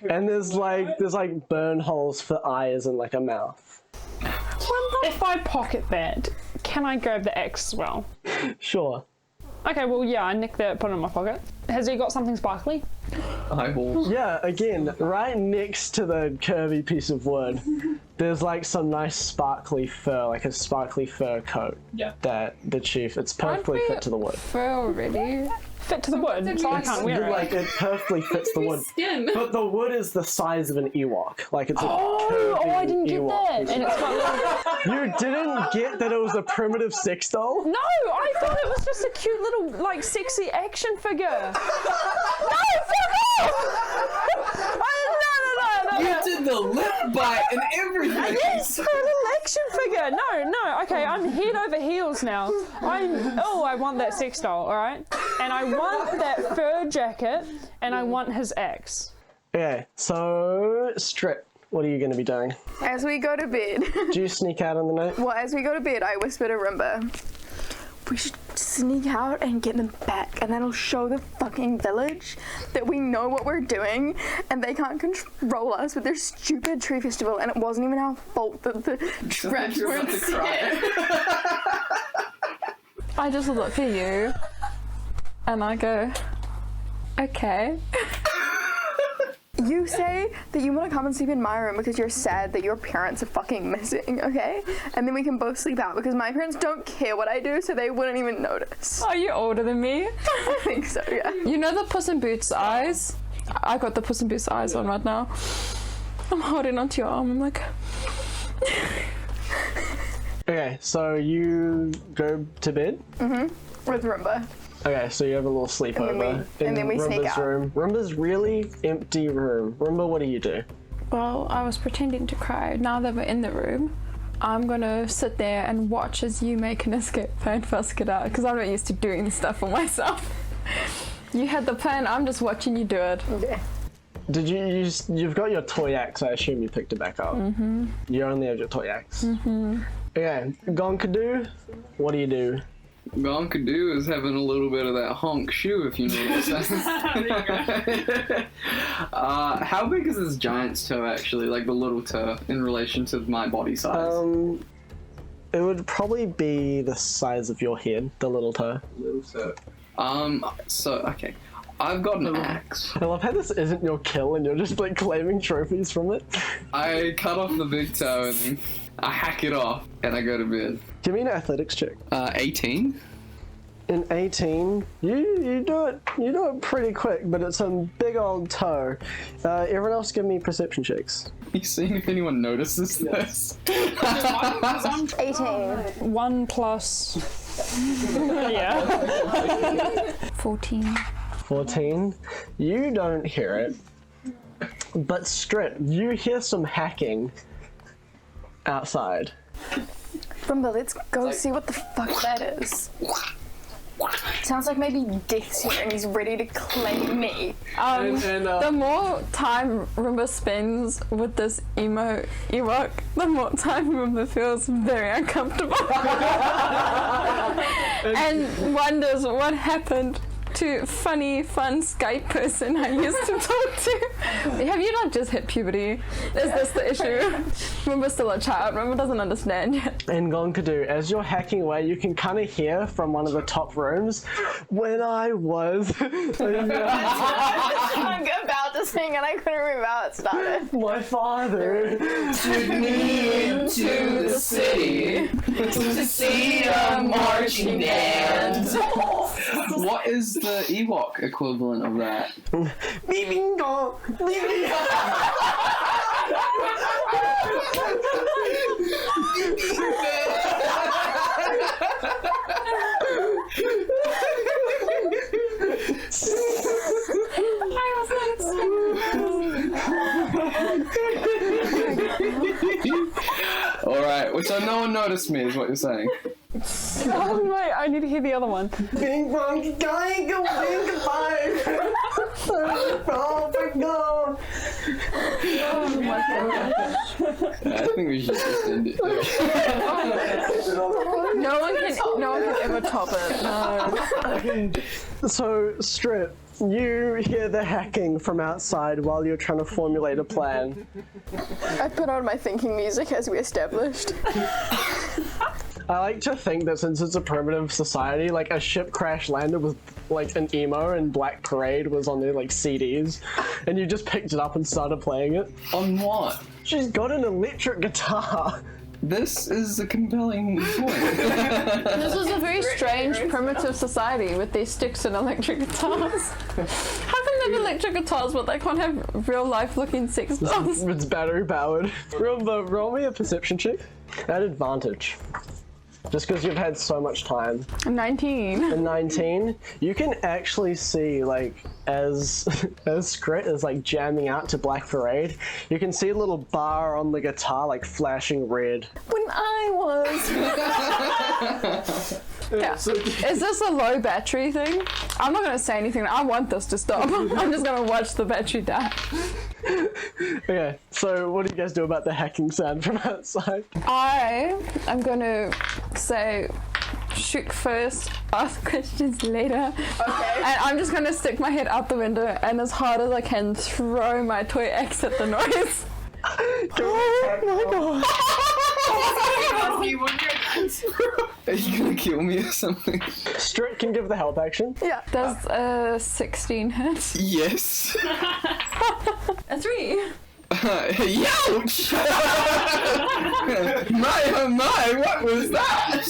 [SPEAKER 1] And there's like burn holes for eyes and like a mouth.
[SPEAKER 5] If I pocket that, can I grab the axe as well?
[SPEAKER 1] Sure.
[SPEAKER 5] Okay, well, yeah, I nick that, put it in my pocket. Has he got something sparkly?
[SPEAKER 3] Eyeballs.
[SPEAKER 1] Yeah, again, right next to the curvy piece of wood, there's like some nice sparkly fur, like a sparkly fur coat.
[SPEAKER 3] Yeah.
[SPEAKER 1] That the chief, it's perfectly
[SPEAKER 2] Aren't we
[SPEAKER 1] fit to the wood.
[SPEAKER 2] Fur already.
[SPEAKER 5] Fit to the wood, so I can't wear it.
[SPEAKER 1] Like it perfectly fits the wood.
[SPEAKER 2] Skin.
[SPEAKER 1] But the wood is the size of an Ewok. Like it's a
[SPEAKER 5] Oh, I didn't get
[SPEAKER 1] Ewok
[SPEAKER 5] that.
[SPEAKER 1] piece of
[SPEAKER 5] And it's got little...
[SPEAKER 1] You didn't get that it was a primitive sex doll?
[SPEAKER 5] No, I thought it was just a cute little, like, sexy action figure. No, fuck off! No.
[SPEAKER 3] You did the lip bite and everything.
[SPEAKER 5] Yes, for a little action figure. No. Okay, I'm head over heels now. I want that sex doll, all right? And I want that fur jacket, and I want his axe.
[SPEAKER 1] Okay, so Strit, what are you going to be doing?
[SPEAKER 4] As we go to bed,
[SPEAKER 1] Do you sneak out in the night?
[SPEAKER 4] well, as we go to bed, I whisper to Roomba, we should sneak out and get them back, and that'll show the fucking village that we know what we're doing, and they can't control us with their stupid tree festival, and it wasn't even our fault that the traps
[SPEAKER 3] You're
[SPEAKER 4] weren't
[SPEAKER 3] about to cry.
[SPEAKER 2] I just look at you and I go, okay.
[SPEAKER 4] You say that you want to come and sleep in my room because you're sad that your parents are fucking missing, okay? And then we can both sleep out because my parents don't care what I do, so they wouldn't even notice.
[SPEAKER 2] Are you older than me?
[SPEAKER 4] I think so, yeah.
[SPEAKER 2] You know the Puss in Boots eyes? I got the Puss in Boots eyes on right now. I'm holding onto your arm. I'm like...
[SPEAKER 1] Okay, so you go to bed?
[SPEAKER 4] With Roomba.
[SPEAKER 1] Okay, so you have a little sleepover
[SPEAKER 4] and then we sneak
[SPEAKER 1] Roomba's
[SPEAKER 4] out.
[SPEAKER 1] room. Roomba's really empty room. Roomba, what do you do?
[SPEAKER 2] Well, I was pretending to cry. Now that we're in the room, I'm gonna sit there and watch as you make an escape plan for us to get out, because I'm not used to doing stuff for myself. You had the plan, I'm just watching you do it.
[SPEAKER 4] Okay.
[SPEAKER 1] Did you've got your toy axe, I assume you picked it back up. Mm-hmm. You only have your toy axe. Mm-hmm. Okay, Gonkadoo, what do you do?
[SPEAKER 3] Gonkadoo is having a little bit of that honk shoe, if you know what I'm saying. How big is this giant's toe, actually? Like the little toe, in relation to my body size?
[SPEAKER 1] It would probably be the size of your head, the little toe.
[SPEAKER 3] Little toe. Okay. I've got an axe.
[SPEAKER 1] I love how this isn't your kill and you're just like claiming trophies from it.
[SPEAKER 3] I cut off the big toe and then I hack it off and I go to bed.
[SPEAKER 1] Give me an athletics check.
[SPEAKER 3] 18.
[SPEAKER 1] In 18, you do it pretty quick, but it's a big old toe. Everyone else give me perception checks.
[SPEAKER 3] You seeing if anyone notices this?
[SPEAKER 4] 18.
[SPEAKER 5] 1 plus... yeah.
[SPEAKER 2] 14.
[SPEAKER 1] 14. You don't hear it, but Strit, you hear some hacking outside.
[SPEAKER 4] Roomba, let's go see what the fuck that is. Sounds like maybe Death's here and he's ready to claim me.
[SPEAKER 2] The more time Roomba spends with this emo Ewok, the more time Roomba feels very uncomfortable. And wonders what happened to funny, fun Skype person I used to talk to. Have you not just hit puberty? Is this the issue? Roomba's still a child. Roomba doesn't understand yet.
[SPEAKER 1] And Gonkadoo, as you're hacking away, you can kind of hear from one of the top rooms, when I was...
[SPEAKER 4] I'm about to sing and I couldn't remember how it started.
[SPEAKER 1] My father
[SPEAKER 3] Took me into the city to see a marching band. What is the Ewok equivalent of that?
[SPEAKER 1] Bibingo!
[SPEAKER 3] Alright, so no one noticed me is what you're saying.
[SPEAKER 5] Oh, wait, I need to hear the other one.
[SPEAKER 1] Bing bong, going, go, bing, bye. Oh my god.
[SPEAKER 3] I think we should just end it here.
[SPEAKER 2] No one can ever top it. No.
[SPEAKER 1] So, Strit, you hear the hacking from outside while you're trying to formulate a plan.
[SPEAKER 4] I put on my thinking music as we established.
[SPEAKER 1] I like to think that since it's a primitive society, like a ship crash landed with like an emo and Black Parade was on their like CDs, and you just picked it up and started playing it.
[SPEAKER 3] On what?
[SPEAKER 1] She's got an electric guitar.
[SPEAKER 3] This is a compelling point.
[SPEAKER 2] This is a very strange primitive society with these sticks and electric guitars. How come they have electric guitars but they can't have real life looking sex dolls?
[SPEAKER 1] It's battery powered. Roomba, roll me a perception check. At advantage. Just because you've had so much time.
[SPEAKER 2] 19.
[SPEAKER 1] A 19, you can actually see, like, as Strit is like jamming out to Black Parade, you can see a little bar on the guitar like flashing red.
[SPEAKER 2] When I was... Yeah. Is this a low battery thing? I'm not going to say anything. I want this to stop. I'm just going to watch the battery die.
[SPEAKER 1] Okay, so what do you guys do about the hacking sound from outside?
[SPEAKER 2] I am going to say shoot first, ask questions later.
[SPEAKER 4] Okay.
[SPEAKER 2] And I'm just going to stick my head out the window and as hard as I can throw my toy axe at the noise.
[SPEAKER 1] Oh my god.
[SPEAKER 3] Are you gonna kill me or something?
[SPEAKER 1] Strit can give the help action.
[SPEAKER 4] Yeah.
[SPEAKER 2] Does a 16 hit?
[SPEAKER 3] Yes.
[SPEAKER 2] A 3.
[SPEAKER 3] Youch! my, what was that?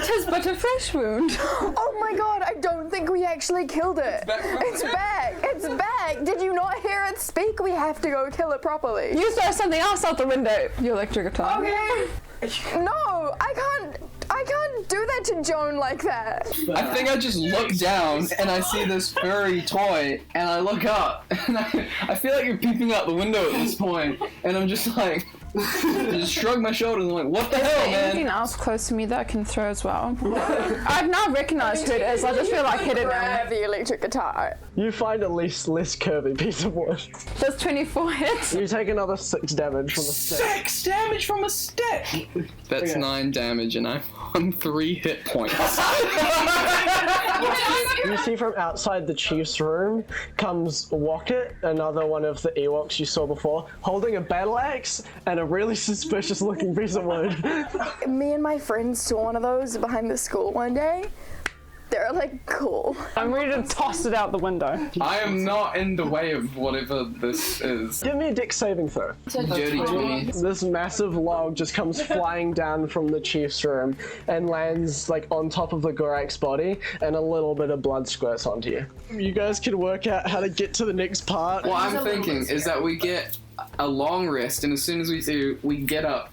[SPEAKER 2] Tis but a fresh wound.
[SPEAKER 4] Oh my god, I don't think we actually killed it. It's back. It's back. Did you not hear it speak? We have to go kill it properly.
[SPEAKER 2] You throw something else out the window. Your electric guitar.
[SPEAKER 4] Okay. No, I can't do that to Joan like that.
[SPEAKER 3] I think I just look down and I see this furry toy and I look up and I feel like you're peeping out the window at this point and I'm just like, just shrug my shoulders and I'm like, what the hell, man?
[SPEAKER 2] Anything else close to me that I can throw as well? I've now recognized who it is. I just feel like hitting him.
[SPEAKER 4] Grab the electric guitar.
[SPEAKER 1] You find a less curvy piece of wood.
[SPEAKER 2] Does 24 hit?
[SPEAKER 1] You take another 6 damage from the stick.
[SPEAKER 3] 6 damage from a stick! That's
[SPEAKER 1] Okay.
[SPEAKER 3] 9 damage and I'm on 3 hit points.
[SPEAKER 1] You see from outside the chief's room comes Wokit, another one of the Ewoks you saw before, holding a battle axe and a really suspicious looking piece of wood.
[SPEAKER 4] Me and my friends saw one of those behind the school one day. They're like cool.
[SPEAKER 5] I'm ready to toss it out the window.
[SPEAKER 3] I am not in the way of whatever this is.
[SPEAKER 1] Give me a dex saving throw.
[SPEAKER 3] Dirty 20.
[SPEAKER 1] This massive log just comes flying down from the chief's room and lands like on top of the Gorak's body, and a little bit of blood squirts onto you. You guys can work out how to get to the next part.
[SPEAKER 3] What I'm thinking is that we get a long rest, and as soon as we do, we get up.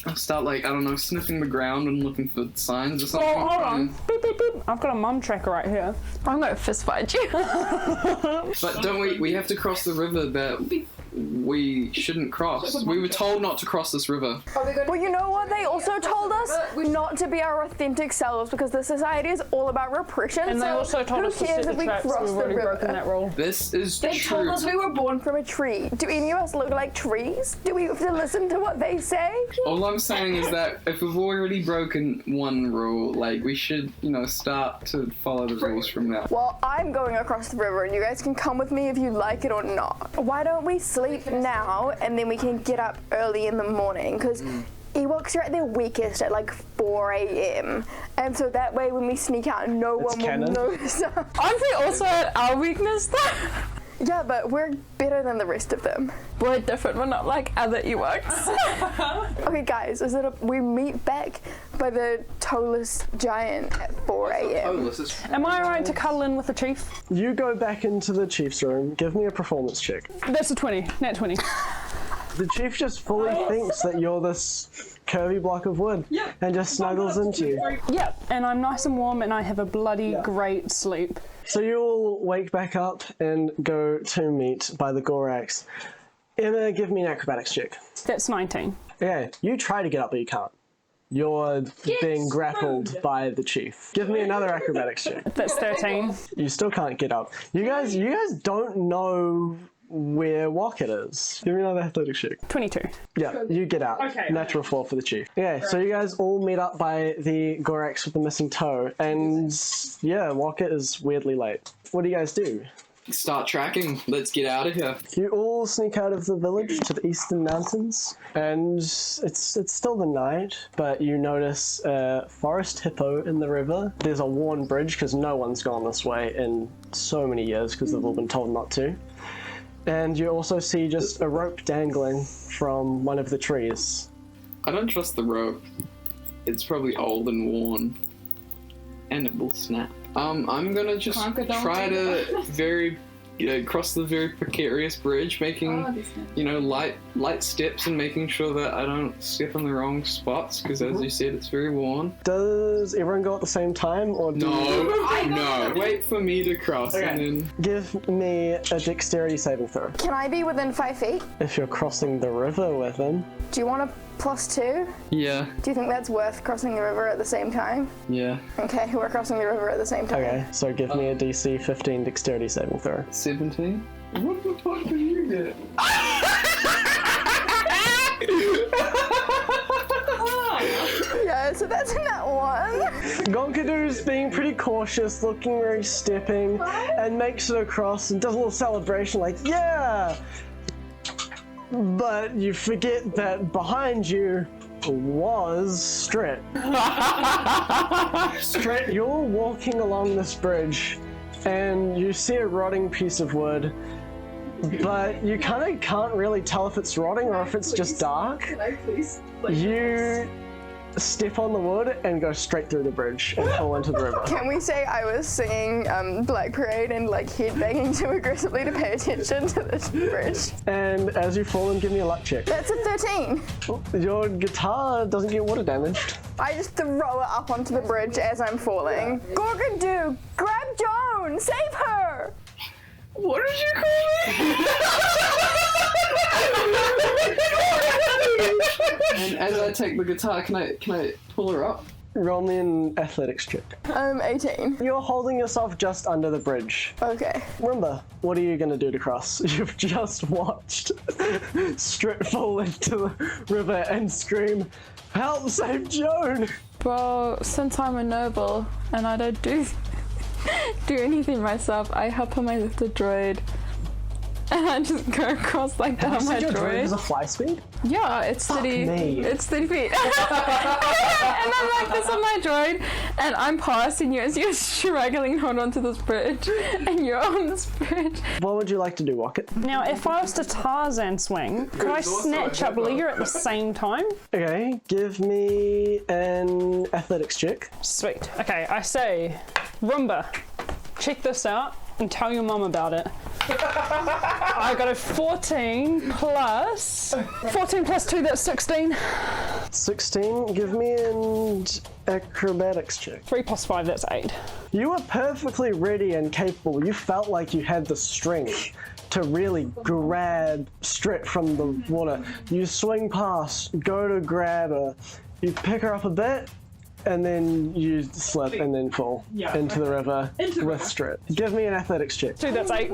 [SPEAKER 3] I'll start, like, I don't know, sniffing the ground and looking for signs or something.
[SPEAKER 5] Oh, hold on. Beep, beep, beep. I've got a mum tracker right here.
[SPEAKER 2] I'm gonna fist fight you.
[SPEAKER 3] But don't we have to cross the river that we shouldn't cross. We were told not to cross this river.
[SPEAKER 4] Well, you know what? They also told us not to be our authentic selves because the society is all about repression.
[SPEAKER 5] And they also told us to set the traps. We've already broken that rule.
[SPEAKER 3] This is
[SPEAKER 4] They
[SPEAKER 3] true.
[SPEAKER 4] told us we were born from a tree. Do any of us look like trees? Do we have to listen to what they say?
[SPEAKER 3] All I'm saying is that if we've already broken one rule, like, we should, you know, start to follow the rules from now.
[SPEAKER 4] Well, I'm going across the river and you guys can come with me if you like it or not. Why don't we sleep now and then we can get up early in the morning? Because Ewoks are at their weakest at like 4 a.m. And so that way when we sneak out, no one will
[SPEAKER 1] canon.
[SPEAKER 4] notice us.
[SPEAKER 2] Aren't we also at our weakness though?
[SPEAKER 4] Yeah, but we're better than the rest of them.
[SPEAKER 2] We're different, we're not like other Ewoks.
[SPEAKER 4] Okay, guys, we meet back by the toeless giant at 4 a.m.
[SPEAKER 5] Am I right to cuddle in with the chief?
[SPEAKER 1] You go back into the chief's room. Give me a performance check.
[SPEAKER 5] That's a 20. Nat 20.
[SPEAKER 1] The chief just fully thinks that you're this curvy block of wood and just snuggles into you.
[SPEAKER 5] Yep, and I'm nice and warm and I have a bloody great sleep.
[SPEAKER 1] So you all wake back up and go to meet by the Goraks. Emma, give me an acrobatics check.
[SPEAKER 5] That's 19.
[SPEAKER 1] Okay, you try to get up but you can't. You're being grappled by the chief. Give me another acrobatics check.
[SPEAKER 5] That's 13.
[SPEAKER 1] You still can't get up. You guys don't know where Wokit is. Give me another athletics check.
[SPEAKER 5] 22.
[SPEAKER 1] Yeah, you get out.
[SPEAKER 5] Okay.
[SPEAKER 1] Natural 4 for the chief. Yeah, so you guys all meet up by the Goraks with the missing toe, and yeah, Wokit is weirdly late. What do you guys do?
[SPEAKER 3] start tracking. Let's get out of here.
[SPEAKER 1] You all sneak out of the village to the eastern mountains, and it's still the night, but you notice a forest hippo in the river. There's a worn bridge because no one's gone this way in so many years because they've all been told not to. And you also see just a rope dangling from one of the trees.
[SPEAKER 3] I don't trust the rope. It's probably old and worn. And it will snap. I'm gonna just try to cross the very precarious bridge, making, light steps and making sure that I don't step on the wrong spots, because as you said, it's very worn.
[SPEAKER 1] Does everyone go at the same time, or do
[SPEAKER 3] No. Wait for me to cross and then...
[SPEAKER 1] Give me a dexterity saving throw.
[SPEAKER 4] Can I be within 5 feet?
[SPEAKER 1] If you're crossing the river with him.
[SPEAKER 4] Do you want a +2?
[SPEAKER 3] Yeah.
[SPEAKER 4] Do you think that's worth crossing the river at the same time?
[SPEAKER 3] Yeah.
[SPEAKER 4] Okay, we're crossing the river at the same time.
[SPEAKER 1] Okay, so give me a DC 15 dexterity saving throw.
[SPEAKER 3] 17? What the fuck did you get?
[SPEAKER 4] Yeah, so that's in that one.
[SPEAKER 1] Gonkadu's being pretty cautious, looking where he's stepping, and makes it across and does a little celebration like, yeah! But you forget that behind you was Strit. Strit, you're walking along this bridge and you see a rotting piece of wood, but you kind of can't really tell if it's rotting or if it's just dark.
[SPEAKER 6] Can I please?
[SPEAKER 1] You step on the wood and go straight through the bridge and fall into the river.
[SPEAKER 4] Can we say I was singing Black Parade and like headbanging too aggressively to pay attention to this bridge?
[SPEAKER 1] And as you fall in, give me a luck check.
[SPEAKER 4] That's a 13.
[SPEAKER 1] Your guitar doesn't get water damaged.
[SPEAKER 4] I just throw it up onto the bridge as I'm falling. Gorgadoo, grab Joan, save her!
[SPEAKER 3] What did you call me? And as I take the guitar, can I pull her up?
[SPEAKER 1] Roll me an athletics check.
[SPEAKER 4] 18.
[SPEAKER 1] You're holding yourself just under the bridge.
[SPEAKER 4] Okay.
[SPEAKER 1] Roomba, what are you going to do to cross? You've just watched Strit fall into the river and scream, "Help, save Joan!"
[SPEAKER 2] Well, since I'm a noble and I don't do anything myself, I hop on my little droid and I just go across like that on my
[SPEAKER 1] Your droid has
[SPEAKER 2] droid.
[SPEAKER 1] a fly speed?
[SPEAKER 2] Yeah, it's 30.
[SPEAKER 1] me.
[SPEAKER 2] It's 30 feet. And I'm like this on my droid, and I'm passing you as you're struggling to hold onto this bridge, and you're on this bridge.
[SPEAKER 1] What would you like to do, Wokit?
[SPEAKER 5] Now, if I was to Tarzan swing, could I snatch up Leah at the same time?
[SPEAKER 1] Okay, give me an athletics check.
[SPEAKER 5] Sweet. Okay, I say, Roomba, check this out and tell your mum about it. I got a 14 plus 2, that's 16.
[SPEAKER 1] 16, give me an acrobatics check.
[SPEAKER 5] 3 plus 5, that's 8.
[SPEAKER 1] You were perfectly ready and capable. You felt like you had the strength to really grab Strit from the water. You swing past, go to grab her, you pick her up a bit, and then you slip and then fall into the river with Strit. Give me an athletics check.
[SPEAKER 5] 2, that's 8.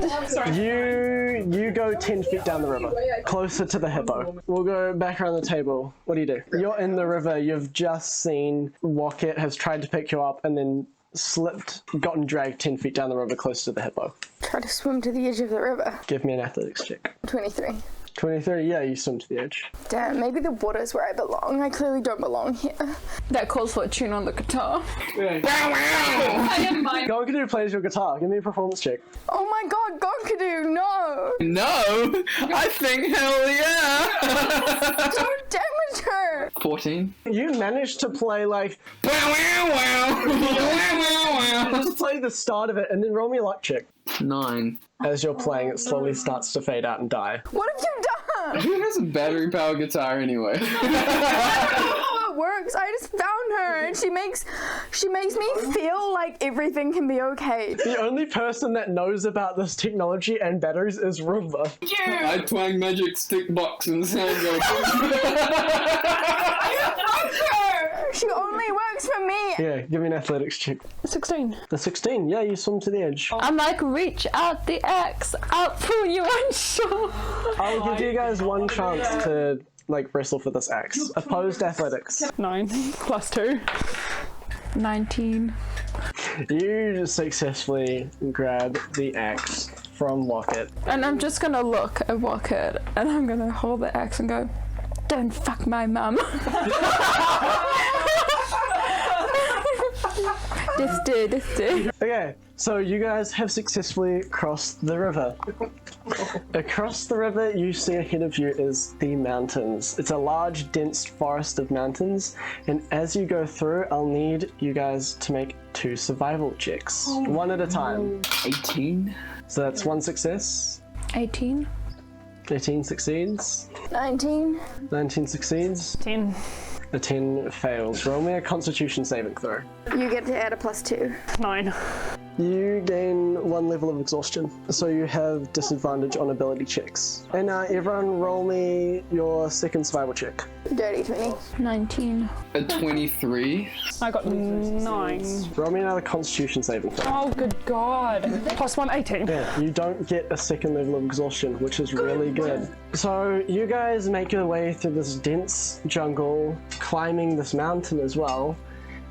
[SPEAKER 1] You go 10 feet down the river, closer to the hippo. We'll go back around the table. What do you do? You're in the river. You've just seen Wokit has tried to pick you up and then slipped, gotten dragged 10 feet down the river close to the hippo.
[SPEAKER 4] Try to swim to the edge of the river.
[SPEAKER 1] Give me an athletics check.
[SPEAKER 4] 23.
[SPEAKER 1] 23, yeah, you swim to the edge.
[SPEAKER 4] Damn, maybe the water's where I belong. I clearly don't belong here.
[SPEAKER 2] That calls for a tune on the guitar.
[SPEAKER 1] Gonkadu plays your guitar. Give me a performance check.
[SPEAKER 4] Oh my god, Gonkadoo, no!
[SPEAKER 3] No! I think hell yeah!
[SPEAKER 4] Don't damage her!
[SPEAKER 3] 14.
[SPEAKER 1] You managed to play like... Just play the start of it and then roll me a luck check.
[SPEAKER 3] 9.
[SPEAKER 1] As you're playing, it slowly starts to fade out and die.
[SPEAKER 4] What have you done?
[SPEAKER 3] Who has a battery powered guitar anyway?
[SPEAKER 4] How it works. I just found her and she makes me feel like everything can be okay.
[SPEAKER 1] The only person that knows about this technology and batteries is Roomba.
[SPEAKER 3] I twang magic stick box and sound goes.
[SPEAKER 4] She only works for me.
[SPEAKER 1] Yeah, give me an athletics check.
[SPEAKER 5] 16.
[SPEAKER 1] The 16, yeah, you swim to the edge.
[SPEAKER 2] I'm like, reach out the axe, I'll pull you on shore.
[SPEAKER 1] I'll give you guys one chance to like wrestle for this axe. Opposed athletics.
[SPEAKER 5] 9 plus 2.
[SPEAKER 2] 19.
[SPEAKER 1] You successfully grab the axe from Wokit.
[SPEAKER 2] And I'm just gonna look at Wokit and I'm gonna hold the axe and go, "Don't fuck my mum." This do.
[SPEAKER 1] Okay, so you guys have successfully crossed the river. Across the river, you see ahead of you is the mountains. It's a large, dense forest of mountains, and as you go through, I'll need you guys to make 2 survival checks, one at a time.
[SPEAKER 3] 18.
[SPEAKER 1] So that's 1 success.
[SPEAKER 2] 18.
[SPEAKER 1] 18 succeeds.
[SPEAKER 4] 19.
[SPEAKER 1] 19 succeeds.
[SPEAKER 5] 10.
[SPEAKER 1] A 10 fails. Roll me a Constitution saving throw.
[SPEAKER 4] You get to add a +2.
[SPEAKER 5] 9.
[SPEAKER 1] You gain 1 level of exhaustion, so you have disadvantage on ability checks. And everyone roll me your second survival check.
[SPEAKER 4] Dirty 20.
[SPEAKER 2] 19.
[SPEAKER 3] A 23.
[SPEAKER 5] I got 9.
[SPEAKER 1] Roll me another Constitution saving throw.
[SPEAKER 5] Oh, good God. +1, 18.
[SPEAKER 1] Yeah, you don't get a second level of exhaustion, which is really good. So you guys make your way through this dense jungle, climbing this mountain as well,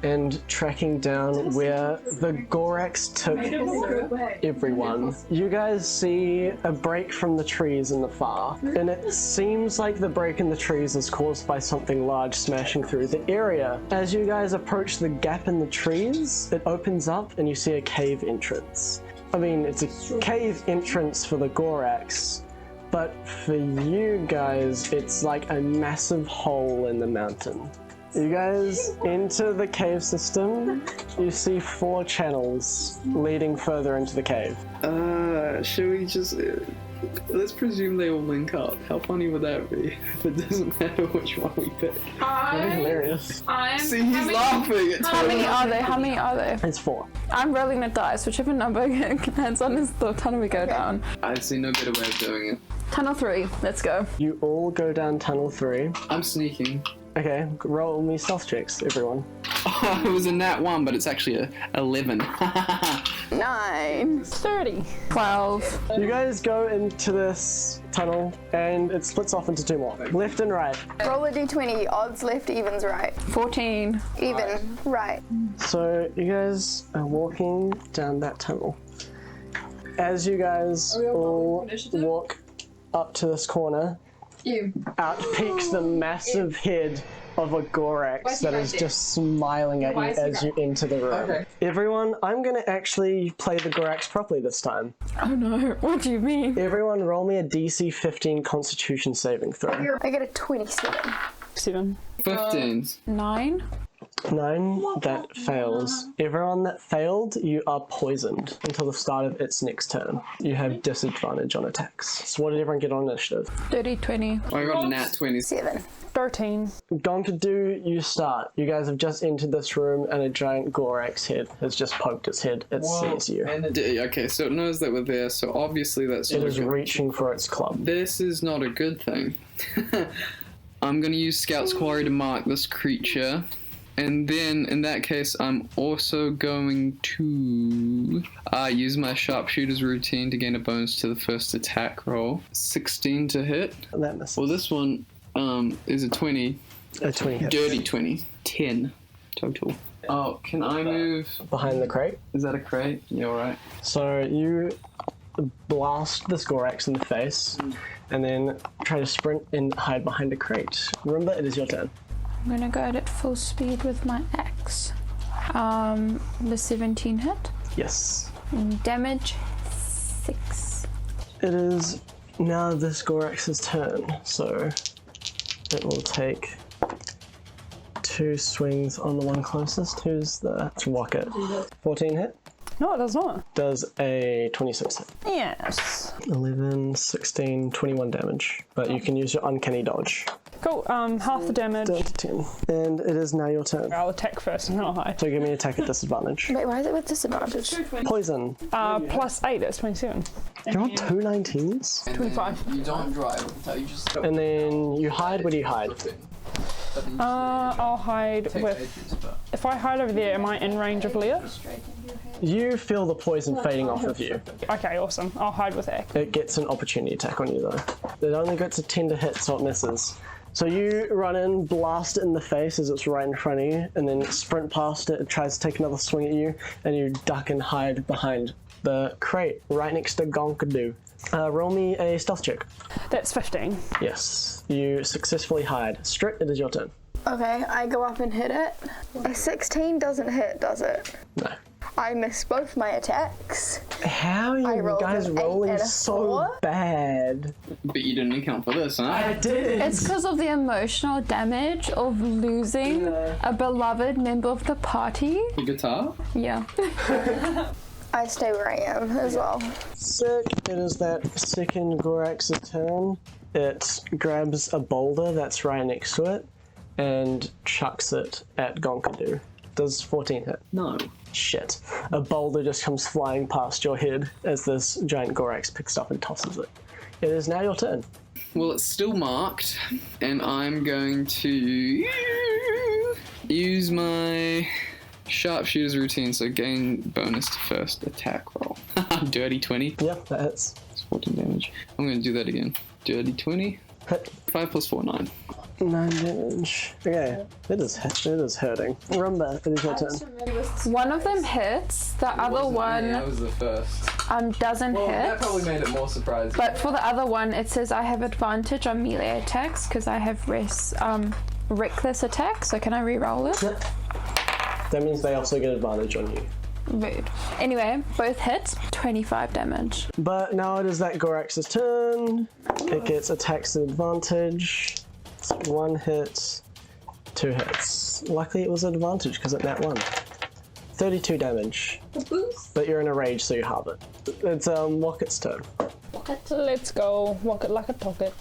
[SPEAKER 1] and tracking down where the Gorax took everyone. You guys see a break from the trees in the far, and it seems like the break in the trees is caused by something large smashing through the area. As you guys approach the gap in the trees, it opens up and you see a cave entrance. I mean, it's a cave entrance for the Gorax, but for you guys, it's like a massive hole in the mountain. You guys enter the cave system. You see 4 channels leading further into the cave.
[SPEAKER 3] Should we just... let's presume they all link up. How funny would that be if it doesn't matter which one we pick?
[SPEAKER 1] That'd be hilarious.
[SPEAKER 3] See, he's laughing.
[SPEAKER 2] How many are there?
[SPEAKER 1] It's 4.
[SPEAKER 2] I'm rolling the dice. Whichever number lands on is the tunnel we go down.
[SPEAKER 3] I see no better way of doing it.
[SPEAKER 2] Tunnel 3. Let's go.
[SPEAKER 1] You all go down tunnel 3.
[SPEAKER 3] I'm sneaking.
[SPEAKER 1] Okay, roll me stealth checks, everyone.
[SPEAKER 3] Oh, it was a nat 1, but it's actually a 11.
[SPEAKER 4] 9.
[SPEAKER 5] 30.
[SPEAKER 2] 12.
[SPEAKER 1] You guys go into this tunnel and it splits off into 2 more. Left and right.
[SPEAKER 4] Roll a d20. Odds left, evens right.
[SPEAKER 2] 14.
[SPEAKER 4] Even right.
[SPEAKER 1] So you guys are walking down that tunnel. As you guys all walk up to this corner, out peeks the massive head of a Gorax that is just smiling at you as you enter the room. Okay. Everyone, I'm going to actually play the Gorax properly this time.
[SPEAKER 2] Oh no, what do you mean?
[SPEAKER 1] Everyone roll me a DC 15 Constitution saving throw.
[SPEAKER 4] I get a 27.
[SPEAKER 5] 7.
[SPEAKER 3] 15.
[SPEAKER 2] 9.
[SPEAKER 1] 9, that fails. Everyone that failed, you are poisoned until the start of its next turn. You have disadvantage on attacks. So what did everyone get on initiative?
[SPEAKER 2] 30, 20.
[SPEAKER 3] I got a nat 20.
[SPEAKER 4] 7.
[SPEAKER 5] 13.
[SPEAKER 1] Gonkadu, you start. You guys have just entered this room and a giant Gorax head has just poked its head. It sees you.
[SPEAKER 3] Okay, so it knows that we're there, so obviously that's
[SPEAKER 1] It
[SPEAKER 3] not
[SPEAKER 1] is
[SPEAKER 3] good.
[SPEAKER 1] reaching for its club.
[SPEAKER 3] This is not a good thing. I'm gonna use Scout's Quarry to mark this creature. And then, in that case, I'm also going to use my sharpshooter's routine to gain a bonus to the first attack roll. 16 to hit.
[SPEAKER 1] That misses.
[SPEAKER 3] Well, this one is a 20.
[SPEAKER 1] A 20 hits.
[SPEAKER 3] Dirty 20. 10 total. Oh, can I move?
[SPEAKER 1] Behind the crate.
[SPEAKER 3] Is that a crate? Yeah, alright.
[SPEAKER 1] So you blast this Gorax in the face and then try to sprint and hide behind a crate. Roomba, it is your turn.
[SPEAKER 2] I'm gonna go at full speed with my axe. The 17 hit.
[SPEAKER 1] Yes.
[SPEAKER 2] Damage 6.
[SPEAKER 1] It is now this Gorax's turn, so it will take 2 swings on the one closest. Who's the... It's Wokit. 14 hit.
[SPEAKER 5] No, it does not.
[SPEAKER 1] Does a 26 hit.
[SPEAKER 5] Yes.
[SPEAKER 1] 11, 16, 21 damage. But you can use your uncanny dodge.
[SPEAKER 5] Cool. Half the damage.
[SPEAKER 1] Down to 10. And it is now your turn.
[SPEAKER 5] I'll attack first and then I'll hide.
[SPEAKER 1] So give me an attack at disadvantage.
[SPEAKER 4] Wait, why is it with disadvantage?
[SPEAKER 1] Poison.
[SPEAKER 5] +8, that's 27.
[SPEAKER 1] You're on 2 19s?
[SPEAKER 5] 25.
[SPEAKER 3] You don't drive, you just...
[SPEAKER 1] And then you hide. Where do you hide?
[SPEAKER 5] I'll hide with... If I hide over there, am I in range of Leah?
[SPEAKER 1] You feel the poison fading off of you.
[SPEAKER 5] Okay, awesome. I'll hide with Ack.
[SPEAKER 1] It gets an opportunity attack on you though. It only gets a 10 to hit, so it misses. So you run in, blast it in the face as it's right in front of you, and then sprint past it. It tries to take another swing at you, and you duck and hide behind the crate right next to Gonkadoo. Roll me a stealth check.
[SPEAKER 5] That's 15.
[SPEAKER 1] Yes, you successfully hide. Strit, it is your turn.
[SPEAKER 4] Okay, I go up and hit it. A 16 doesn't hit, does it?
[SPEAKER 1] No.
[SPEAKER 4] I miss both my attacks.
[SPEAKER 1] How are you guys
[SPEAKER 4] an 8
[SPEAKER 1] rolling
[SPEAKER 4] and a
[SPEAKER 1] so
[SPEAKER 4] 4?
[SPEAKER 1] bad?
[SPEAKER 3] But you didn't account for this, huh?
[SPEAKER 1] I did.
[SPEAKER 2] It's because of the emotional damage of losing a beloved member of the party.
[SPEAKER 3] The guitar?
[SPEAKER 2] Yeah.
[SPEAKER 4] I stay where I am as well.
[SPEAKER 1] Sick. It is that second Gorax's turn. It grabs a boulder that's right next to it and chucks it at Gonkadoo. Does 14 hit?
[SPEAKER 3] No.
[SPEAKER 1] Shit. A boulder just comes flying past your head as this giant Gorax picks it up and tosses it. It is now your turn.
[SPEAKER 3] Well, it's still marked, and I'm going to use my sharpshooter's routine, so gain bonus to first attack roll. Dirty 20.
[SPEAKER 1] Yep, that hits.
[SPEAKER 3] It's 14 damage. I'm going to do that again. Dirty 20.
[SPEAKER 1] Hit.
[SPEAKER 3] 5 plus 4, 9.
[SPEAKER 1] 9 damage. Okay, it is hurting. Roomba, it is your turn.
[SPEAKER 2] One of them hits, the other one
[SPEAKER 3] That was the first.
[SPEAKER 2] doesn't hit.
[SPEAKER 3] That probably made it more surprising.
[SPEAKER 2] But for the other one, it says I have advantage on melee attacks because I have reckless attack. So can I re-roll it?
[SPEAKER 1] Yep. That means they also get advantage on you.
[SPEAKER 2] Rude. Anyway, both hits, 25 damage.
[SPEAKER 1] But now it is that Gorax's turn. It gets attacks at advantage. It's 1 hit, 2 hits. Luckily it was an advantage because it nat 1. 32 damage. But you're in a rage, so you halve it. It's Wokit's turn.
[SPEAKER 5] Let's go. Walk it like a pocket.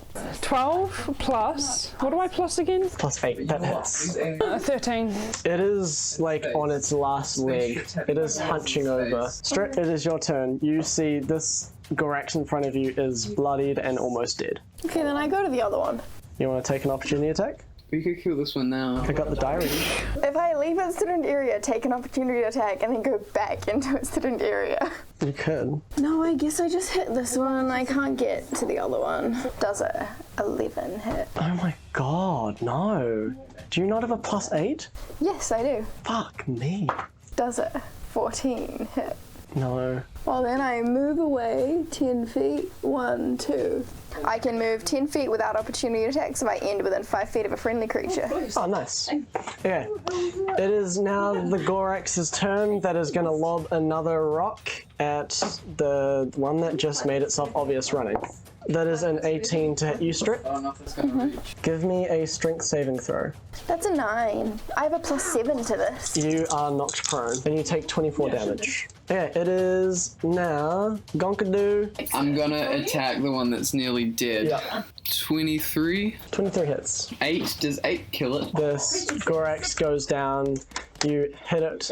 [SPEAKER 5] 12 plus. What do I plus again?
[SPEAKER 1] Plus 8, that hits.
[SPEAKER 5] 13.
[SPEAKER 1] It is like on its last leg. It is hunching over. Strit, it is your turn. You see this Gorax in front of you is bloodied and almost dead.
[SPEAKER 4] Okay, then I go to the other one.
[SPEAKER 1] You want to take an opportunity attack?
[SPEAKER 3] We could kill this one now.
[SPEAKER 1] Pick up the diary.
[SPEAKER 4] If I leave its student area, take an opportunity attack, and then go back into its student area.
[SPEAKER 1] You could.
[SPEAKER 4] No, I guess I just hit this one and I can't get to the other one. Does it? 11 hit.
[SPEAKER 1] Oh my god, no. Do you not have a plus 8?
[SPEAKER 4] Yes, I do.
[SPEAKER 1] Fuck me.
[SPEAKER 4] Does it? 14 hit.
[SPEAKER 1] No.
[SPEAKER 4] Well, then I move away 10 feet. 1, 2. I can move 10 feet without opportunity attacks if I end within 5 feet of a friendly creature.
[SPEAKER 1] Oh, nice. Okay. It is now the Gorax's turn that is going to lob another rock at the one that just made itself obvious running. That is an 18 to hit you, Strit.
[SPEAKER 3] Oh, nothing's gonna reach.
[SPEAKER 1] Give me a strength saving throw.
[SPEAKER 4] That's a 9. I have a plus 7 to this.
[SPEAKER 1] You are knocked prone, and you take 24 damage. Okay, it is now Gonkadoo.
[SPEAKER 3] I'm gonna attack the one that's nearly dead.
[SPEAKER 1] Yeah.
[SPEAKER 3] 23.
[SPEAKER 1] 23 hits.
[SPEAKER 3] 8. Does 8 kill it?
[SPEAKER 1] This Gorax goes down. You hit it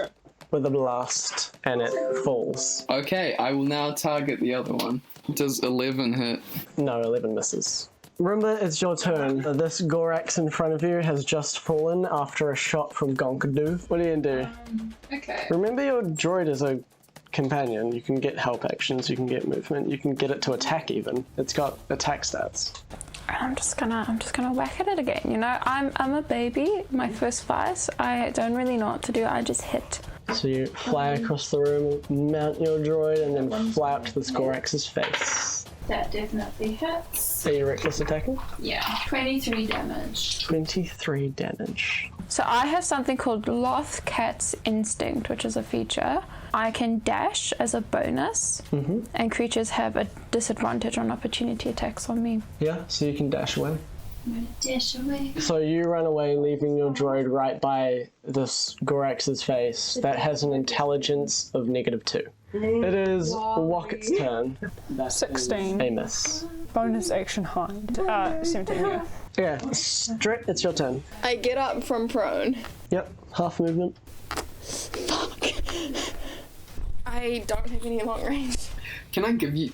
[SPEAKER 1] with a blast, and it falls.
[SPEAKER 3] Okay, I will now target the other one. Does 11 hit?
[SPEAKER 1] No, 11 misses. Roomba, it's your turn. This Gorax in front of you has just fallen after a shot from Gonkadoo. What are you gonna do?
[SPEAKER 2] Okay.
[SPEAKER 1] Remember your droid is a companion. You can get help actions, you can get movement, you can get it to attack even. It's got attack stats.
[SPEAKER 2] I'm just gonna whack at it again. You know, I'm a baby. My first fight, I don't really know what to do. I just hit.
[SPEAKER 1] So you fly across the room, mount your droid, and then fly up to this Gorax's face.
[SPEAKER 2] That definitely hits.
[SPEAKER 1] Are you reckless attacking?
[SPEAKER 2] Yeah, 23 damage.
[SPEAKER 1] 23 damage.
[SPEAKER 2] So I have something called Loth Cat's Instinct, which is a feature. I can dash as a bonus, and creatures have a disadvantage on opportunity attacks on me.
[SPEAKER 1] Yeah, so you can dash away.
[SPEAKER 2] I'm gonna dash away.
[SPEAKER 1] So you run away, leaving your droid right by this Gorax's face that has an intelligence of -2. It is Wokit's turn.
[SPEAKER 5] 16.
[SPEAKER 1] A miss.
[SPEAKER 5] Bonus action hide. 17, yeah.
[SPEAKER 1] Yeah, Strit, it's your turn.
[SPEAKER 4] I get up from prone.
[SPEAKER 1] Yep, half movement.
[SPEAKER 4] Fuck. I don't have any long range.
[SPEAKER 3] Can I give you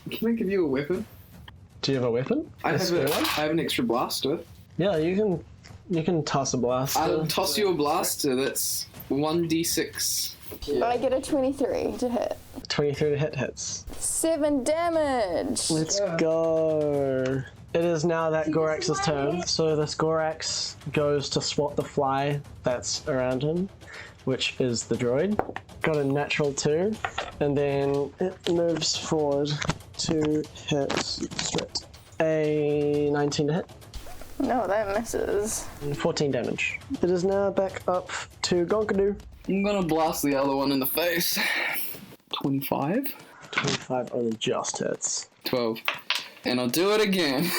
[SPEAKER 3] a weapon?
[SPEAKER 1] Do you have a weapon?
[SPEAKER 3] I
[SPEAKER 1] A
[SPEAKER 3] have
[SPEAKER 1] spare one?
[SPEAKER 3] I have an extra blaster.
[SPEAKER 1] Yeah, you can toss a blaster.
[SPEAKER 3] I'll toss you a blaster. That's 1d6.
[SPEAKER 4] I get a 23 to hit.
[SPEAKER 1] 23 to hit hits.
[SPEAKER 4] 7 damage.
[SPEAKER 1] Let's go. It is now that Gorax's turn, so this Gorax goes to swat the fly that's around him, which is the droid. Got a natural 2, and then it moves forward to hit Strit. A 19 to hit.
[SPEAKER 4] No, that misses.
[SPEAKER 1] 14 damage. It is now back up to Gonkadoo.
[SPEAKER 3] I'm gonna blast the other one in the face. 25?
[SPEAKER 1] 25 only just hits.
[SPEAKER 3] 12. And I'll do it again.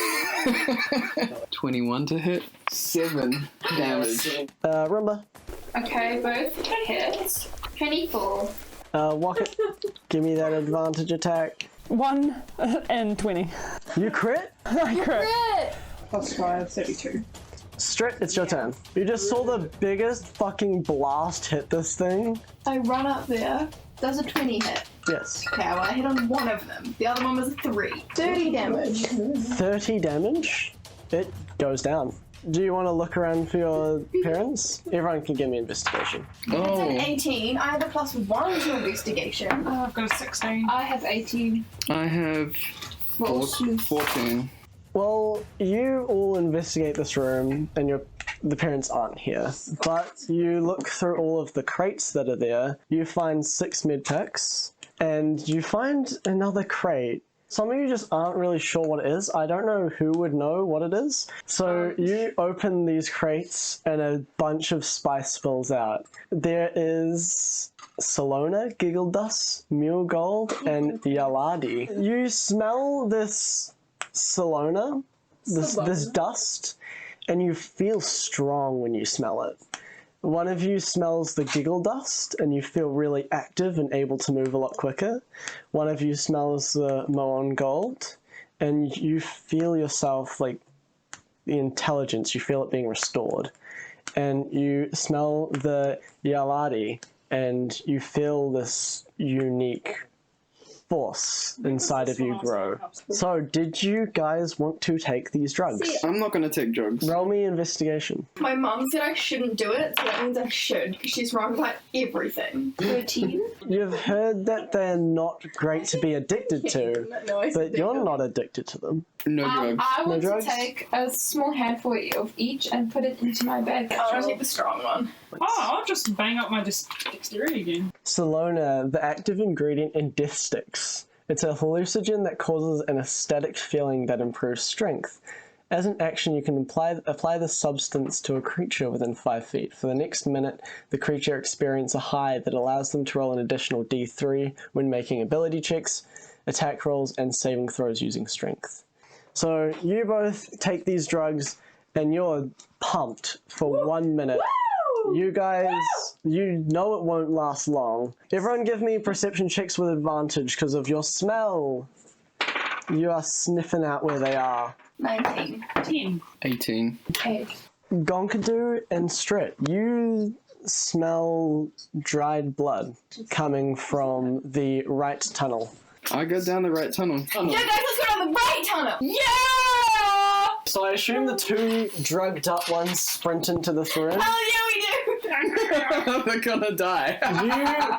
[SPEAKER 3] 21 to hit. 7 damage.
[SPEAKER 1] Roomba.
[SPEAKER 2] Okay, both hits. 24.
[SPEAKER 1] Wokit, give me that advantage attack.
[SPEAKER 5] 1 and 20.
[SPEAKER 1] You crit?
[SPEAKER 5] I crit.
[SPEAKER 6] +5, 32.
[SPEAKER 1] Strit, it's your turn. You just saw the biggest fucking blast hit this thing.
[SPEAKER 7] I run up there. Does a 20 hit?
[SPEAKER 1] Yes.
[SPEAKER 7] Okay, well, I hit on one of them. The other one was a 3. 30 damage.
[SPEAKER 1] 30 damage? It goes down. Do you want to look around for your parents? Everyone can give me investigation.
[SPEAKER 7] It's an
[SPEAKER 3] Oh,
[SPEAKER 7] 18. I have a +1 to investigation.
[SPEAKER 6] I've got a 16.
[SPEAKER 2] I have 18.
[SPEAKER 3] I have 14.
[SPEAKER 1] Well, you all investigate this room, and the parents aren't here. But you look through all of the crates that are there. You find 6 medpacks, and you find another crate. Some of you just aren't really sure what it is. I don't know who would know what it is. So you open these crates, and a bunch of spice spills out. There is Salona, Giggle Dust, Mule Gold, and Yaladi. You smell this Salona, this dust, and you feel strong when you smell it. One of you smells the Giggle Dust, and you feel really active and able to move a lot quicker. One of you smells the Moon Gold, and you feel yourself, like, the intelligence, you feel it being restored. And you smell the Yaladi, and you feel this unique force inside of you grow. So, did you guys want to take these drugs?
[SPEAKER 3] I'm not gonna take drugs.
[SPEAKER 1] Roll me investigation.
[SPEAKER 7] My mum said I shouldn't do it, so that means I should, because she's wrong about everything. 13?
[SPEAKER 1] You've heard that they're not great to be addicted to,
[SPEAKER 7] No, I said
[SPEAKER 1] but you're not addicted to them.
[SPEAKER 3] No drugs.
[SPEAKER 2] I want
[SPEAKER 1] drugs?
[SPEAKER 2] to take a small handful of each and put it into my bag.
[SPEAKER 7] I want to take the strong one.
[SPEAKER 6] Oh, I'll just bang up my dexterity again.
[SPEAKER 1] Salona, the active ingredient in Death Sticks. It's a hallucinogen that causes an aesthetic feeling that improves strength. As an action, you can apply the substance to a creature within 5 feet. For the next minute, the creature experiences a high that allows them to roll an additional D3 when making ability checks, attack rolls, and saving throws using strength. So you both take these drugs, and you're pumped for 1 minute. You guys, you know it won't last long. Everyone give me perception checks with advantage because of your smell. You are sniffing out where they are.
[SPEAKER 7] 19.
[SPEAKER 6] 10.
[SPEAKER 3] 18.
[SPEAKER 2] 8.
[SPEAKER 1] Gonkadoo and Strit, you smell dried blood coming from the right tunnel.
[SPEAKER 3] I go down the right tunnel.
[SPEAKER 7] Yeah, guys, let's go down the right tunnel! Yeah!
[SPEAKER 1] So I assume the 2 drugged up ones sprint into this room.
[SPEAKER 7] Hell yeah, we do!
[SPEAKER 3] They're gonna die.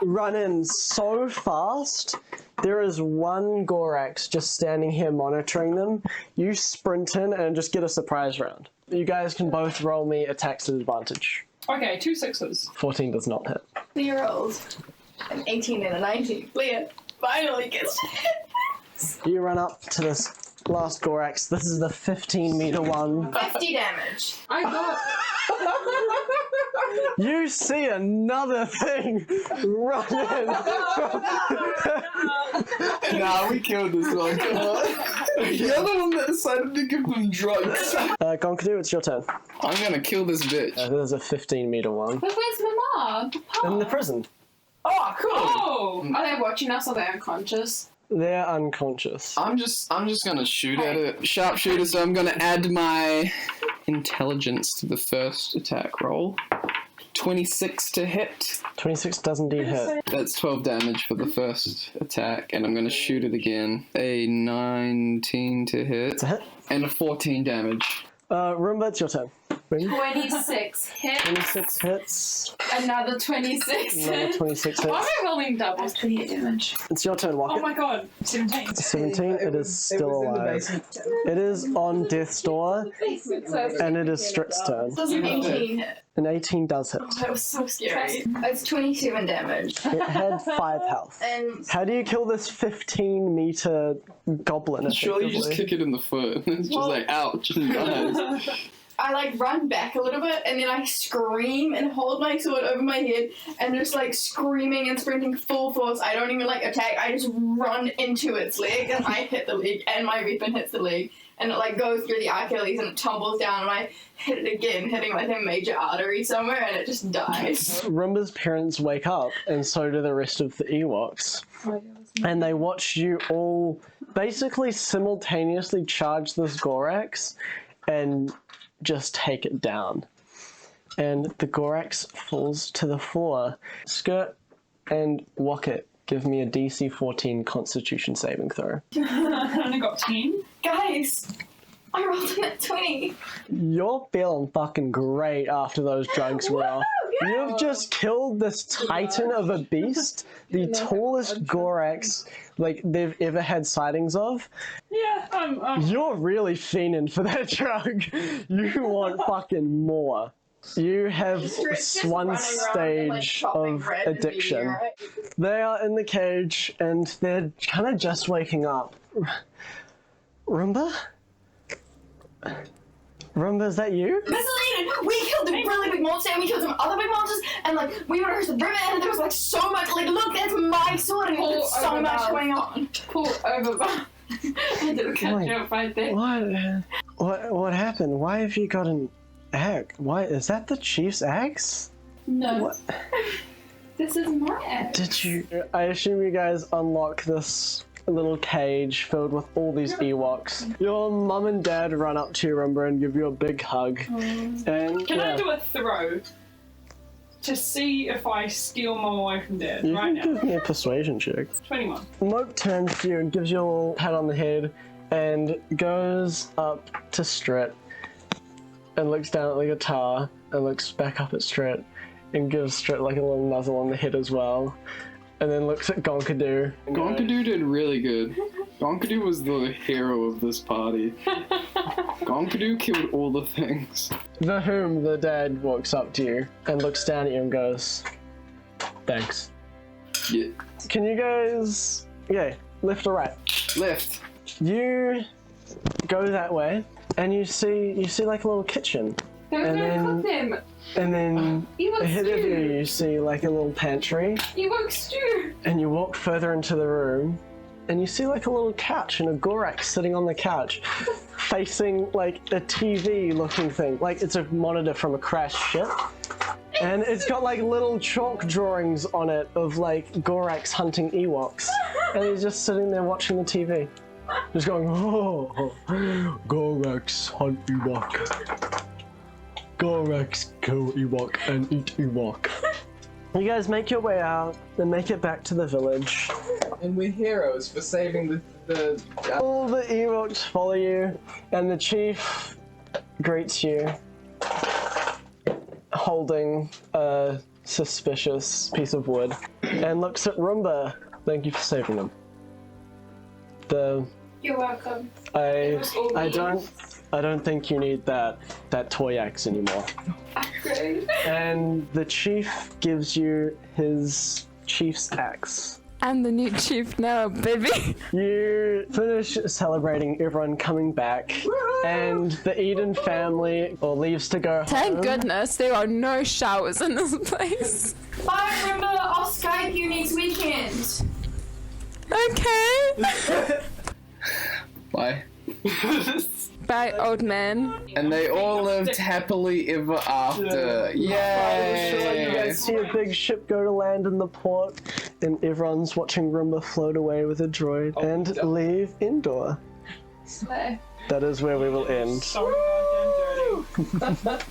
[SPEAKER 1] You run in so fast. There is one Gorax just standing here monitoring them. You sprint in and just get a surprise round. You guys can both roll me attacks at advantage.
[SPEAKER 6] Okay, 2 6s.
[SPEAKER 1] 14 does not hit.
[SPEAKER 7] 3 rolls. An 18 and a 19. Leah finally gets to hit.
[SPEAKER 1] You run up to this last Gorax. This is the 15-meter one.
[SPEAKER 7] 50 damage.
[SPEAKER 6] I got.
[SPEAKER 1] You see another thing run in.
[SPEAKER 3] Nah, we killed this one. Come on. You're the one that decided to give them drugs.
[SPEAKER 1] Gonkadoo, it's your turn.
[SPEAKER 3] I'm gonna kill this bitch.
[SPEAKER 1] There's a 15-meter one.
[SPEAKER 2] But where's my mom?
[SPEAKER 1] In the prison.
[SPEAKER 3] Oh, cool.
[SPEAKER 6] Oh!
[SPEAKER 2] Are they watching us or are they unconscious?
[SPEAKER 1] They're unconscious.
[SPEAKER 3] I'm just gonna shoot at it. Sharpshooter, so I'm gonna add my intelligence to the first attack roll. 26 to hit.
[SPEAKER 1] 26 does indeed hit.
[SPEAKER 3] That's 12 damage for the first attack, and I'm gonna shoot it again. A 19 to hit.
[SPEAKER 1] It's a hit.
[SPEAKER 3] And a 14 damage.
[SPEAKER 1] Roomba, it's your turn.
[SPEAKER 7] 26 hits.
[SPEAKER 1] 26 hits.
[SPEAKER 7] Another 26.
[SPEAKER 1] Another 26
[SPEAKER 6] Why am
[SPEAKER 1] hits.
[SPEAKER 6] I rolling doubles?
[SPEAKER 7] 28 damage.
[SPEAKER 1] It's your turn, Wokit.
[SPEAKER 6] Oh my god. 17.
[SPEAKER 1] 17, it is still alive. It is on death's door, and it is Strit's turn.
[SPEAKER 7] Does an 18 hit?
[SPEAKER 1] An 18 does hit.
[SPEAKER 7] That was so scary. It's 27 damage.
[SPEAKER 1] It had 5 health.
[SPEAKER 7] And
[SPEAKER 1] How do you kill this 15-meter goblin?
[SPEAKER 3] Surely you just
[SPEAKER 1] effectively?
[SPEAKER 3] kick it in the foot. It's just like, ouch, and dies.
[SPEAKER 7] I like run back a little bit and then I scream and hold my sword over my head and just like screaming and sprinting full force. I don't even like attack. I just run into its leg and I hit the leg and my weapon hits the leg and it like goes through the Achilles and it tumbles down and I hit it again, hitting like a major artery somewhere and it just dies.
[SPEAKER 1] Roomba's parents wake up, and so do the rest of the Ewoks. And they watch you all basically simultaneously charge this Gorax and just take it down. And the Gorax falls to the floor. Skirt and Wokit, give me a DC 14 Constitution saving throw.
[SPEAKER 6] I only got 10.
[SPEAKER 7] Guys, I rolled a net 20.
[SPEAKER 1] You're feeling fucking great after those drugs were off. You've just killed this titan of a beast, the tallest Gorax like they've ever had sightings of.
[SPEAKER 6] Yeah,
[SPEAKER 1] You're really fiending for that drug. You want fucking more. You have one stage of addiction. They are in the cage and they're kind of just waking up. Roomba? Roomba, is that you?
[SPEAKER 7] Mrs. Eden, we killed a really big monster and we killed some other big monsters and like we went across the river and there was like so much, like look, that's my sword and there's so much going on.
[SPEAKER 6] pull over. I did a catch up right there.
[SPEAKER 1] What happened? Why have you got an axe? Why is that the chief's axe?
[SPEAKER 6] No.
[SPEAKER 1] What?
[SPEAKER 6] This is my axe.
[SPEAKER 1] Did you? I assume you guys unlock this little cage filled with all these Ewoks. Your mum and dad run up to you, Roomba, and give you a big hug. And
[SPEAKER 6] Can
[SPEAKER 1] yeah,
[SPEAKER 6] I do a throw to see if I steal mom away from dad
[SPEAKER 1] you
[SPEAKER 6] right
[SPEAKER 1] can
[SPEAKER 6] now?
[SPEAKER 1] give me a persuasion check.
[SPEAKER 6] 21.
[SPEAKER 1] Mope turns to you and gives you a little pat on the head and goes up to Strit and looks down at the guitar and looks back up at Strit and gives Strit like a little nuzzle on the head as well. And then looks at Gonkadoo. and goes,
[SPEAKER 3] Gonkadoo did really good. Gonkadoo was the hero of this party. Gonkadoo killed all the things.
[SPEAKER 1] Vachume, the dad, walks up to you and looks down at you and goes, "Thanks."
[SPEAKER 3] Yeah.
[SPEAKER 1] Can you guys, left or right?
[SPEAKER 3] Left.
[SPEAKER 1] You go that way and you see like a little kitchen.
[SPEAKER 6] They're
[SPEAKER 1] And
[SPEAKER 6] gonna
[SPEAKER 1] then-
[SPEAKER 6] cook them.
[SPEAKER 1] And then
[SPEAKER 6] Ewok
[SPEAKER 1] ahead of
[SPEAKER 6] stew.
[SPEAKER 1] you see like a little pantry.
[SPEAKER 6] Ewok stew.
[SPEAKER 1] And you walk further into the room and you see like a little couch and a Gorax sitting on the couch facing like a TV looking thing. Like it's a monitor from a crashed ship. And it's got like little chalk drawings on it of like Gorax hunting Ewoks. And he's just sitting there watching the TV. Just going, "Oh, Gorax hunt Ewok. Gorax kill Ewok and eat Ewok." You guys make your way out and make it back to the village.
[SPEAKER 8] And we're heroes for saving the
[SPEAKER 1] All the Ewoks follow you, and the chief greets you, holding a suspicious piece of wood, and looks at Roomba. "Thank you for saving them."
[SPEAKER 6] You're welcome.
[SPEAKER 1] I don't think you need that toy axe anymore.
[SPEAKER 6] Great.
[SPEAKER 1] And the chief gives you his chief's axe.
[SPEAKER 2] I'm the new chief now, baby.
[SPEAKER 1] You finish celebrating everyone coming back, and the Eden family leaves to go
[SPEAKER 2] Thank
[SPEAKER 1] home.
[SPEAKER 2] goodness there are no showers in this place.
[SPEAKER 7] Bye, remember, I'll Skype you next weekend.
[SPEAKER 2] Okay.
[SPEAKER 3] Bye.
[SPEAKER 2] Bye, old man.
[SPEAKER 3] And they all lived happily ever after.
[SPEAKER 1] I'm sure you
[SPEAKER 3] Yay!
[SPEAKER 1] guys see a big ship go to land in the port, and everyone's watching Roomba float away with a droid and leave Endor.
[SPEAKER 6] Slay.
[SPEAKER 1] That is where we will end.
[SPEAKER 6] So goddamn dirty.